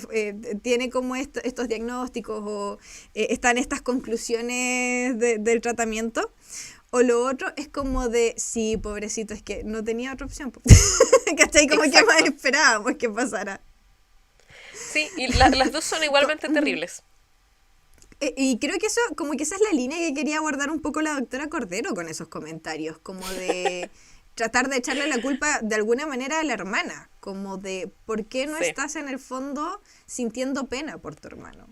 tiene como estos diagnósticos o están estas conclusiones del tratamiento. O lo otro es como de, sí, pobrecito, es que no tenía otra opción. Po. ¿Cachai? Como que más exacto. esperábamos que pasara. Sí, y las dos son igualmente Ujú. terribles. Y creo que eso, como que esa es la línea que quería abordar un poco la doctora Cordero con esos comentarios, como de tratar de echarle la culpa de alguna manera a la hermana, como de por qué no Sí, estás en el fondo sintiendo pena por tu hermano.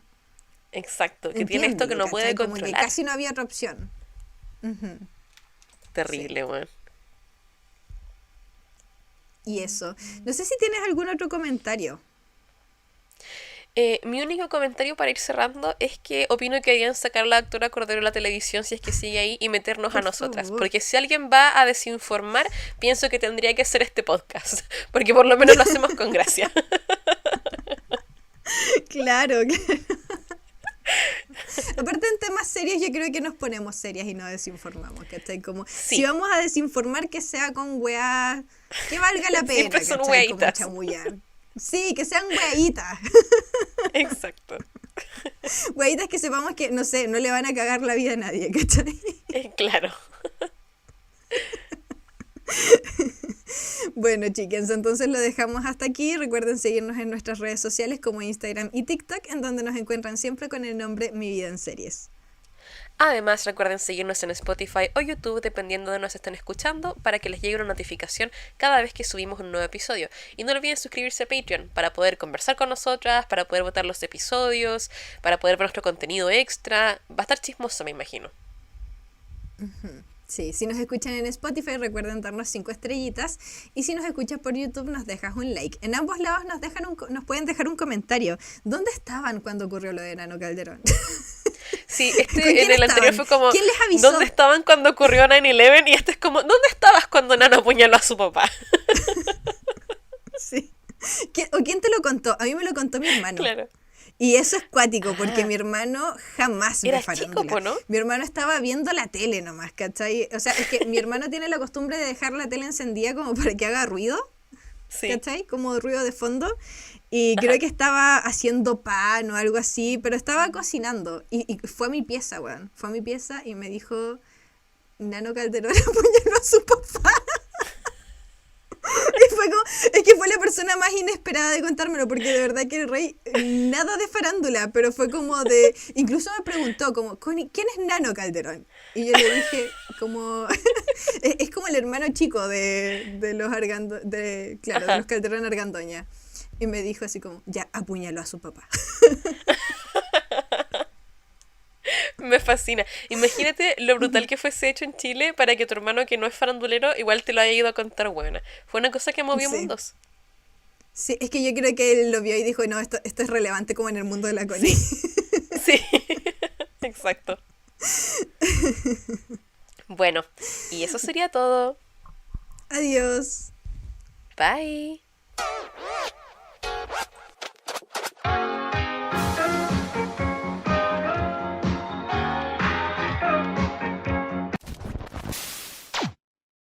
exacto. Que tiene esto que Entiéndelo, no puede ¿cachai? Como que controlar. casi no había otra opción. Ujú, sí. Terrible, weón. Y eso. No sé si tienes algún otro comentario. Mi único comentario para ir cerrando es que opino que deberían sacar a la doctora Cordero de la televisión si es que sigue ahí y meternos a Por nosotras. favor. Porque si alguien va a desinformar, pienso que tendría que ser este podcast. Porque por lo menos lo hacemos con gracia. Claro. Aparte en temas serios yo creo que nos ponemos serias y no desinformamos, ¿cachai? Como si Sí, vamos a desinformar que sea con weá que valga la siempre pena, son ¿cachai? Como hueitas. chamullar. Sí, que sean weitas. Exacto. Weitas que sepamos que, no sé, no le van a cagar la vida a nadie, ¿cachai? Claro. Bueno, chicas, entonces lo dejamos hasta aquí. Recuerden seguirnos en nuestras redes sociales como Instagram y TikTok, en donde nos encuentran siempre con el nombre Mi Vida en Series. Además, recuerden seguirnos en Spotify o YouTube, dependiendo de donde nos estén escuchando, para que les llegue una notificación cada vez que subimos un nuevo episodio. Y no olviden suscribirse a Patreon para poder conversar con nosotras, para poder votar los episodios, para poder ver nuestro contenido extra. Va a estar chismoso, me imagino. Sí, si nos escuchan en Spotify, recuerden darnos 5 estrellitas. Y si nos escuchas por YouTube, nos dejas un like. En ambos lados nos pueden dejar un comentario. ¿Dónde estaban cuando ocurrió lo de Nano Calderón? Sí, ¿Con en quién el anterior estaban? fue como, ¿Quién les ¿dónde avisó? estaban cuando ocurrió 9/11? Y este es como, ¿dónde estabas cuando Nana apuñaló a su papá? Sí. ¿O quién te lo contó? A mí me lo contó mi hermano. Claro. Y eso es cuático, porque Ah, mi hermano jamás ve era chico, farándula. po, ¿no? Mi hermano estaba viendo la tele nomás, ¿cachai? O sea, es que mi hermano tiene la costumbre de dejar la tele encendida como para que haga ruido, Sí. ¿cachai? Como ruido de fondo. Y creo Ajá. que estaba haciendo pan o algo así, pero estaba cocinando. Y fue a mi pieza, weón. Fue a mi pieza y me dijo, Nano Calderón apuñaló a su papá. Y fue como, es que fue la persona persona más inesperada de contármelo, porque de verdad que el rey, nada de farándula, pero fue como de, incluso me preguntó como, "Connie, ¿quién es Nano Calderón?" Y yo le dije como, es como el hermano chico de los claro, de los Calderón Argandoña. Y me dijo así como, ya, apuñaló a su papá. Me fascina. Imagínate lo brutal que fuese hecho en Chile para que tu hermano, que no es farandulero, igual te lo haya ido a contar, buena. Fue una cosa que movió Sí. mundos. Sí, es que yo creo que él lo vio y dijo, no, esto es relevante como en el mundo de la Connie. Sí, exacto. Bueno, y eso sería todo. Adiós. Bye.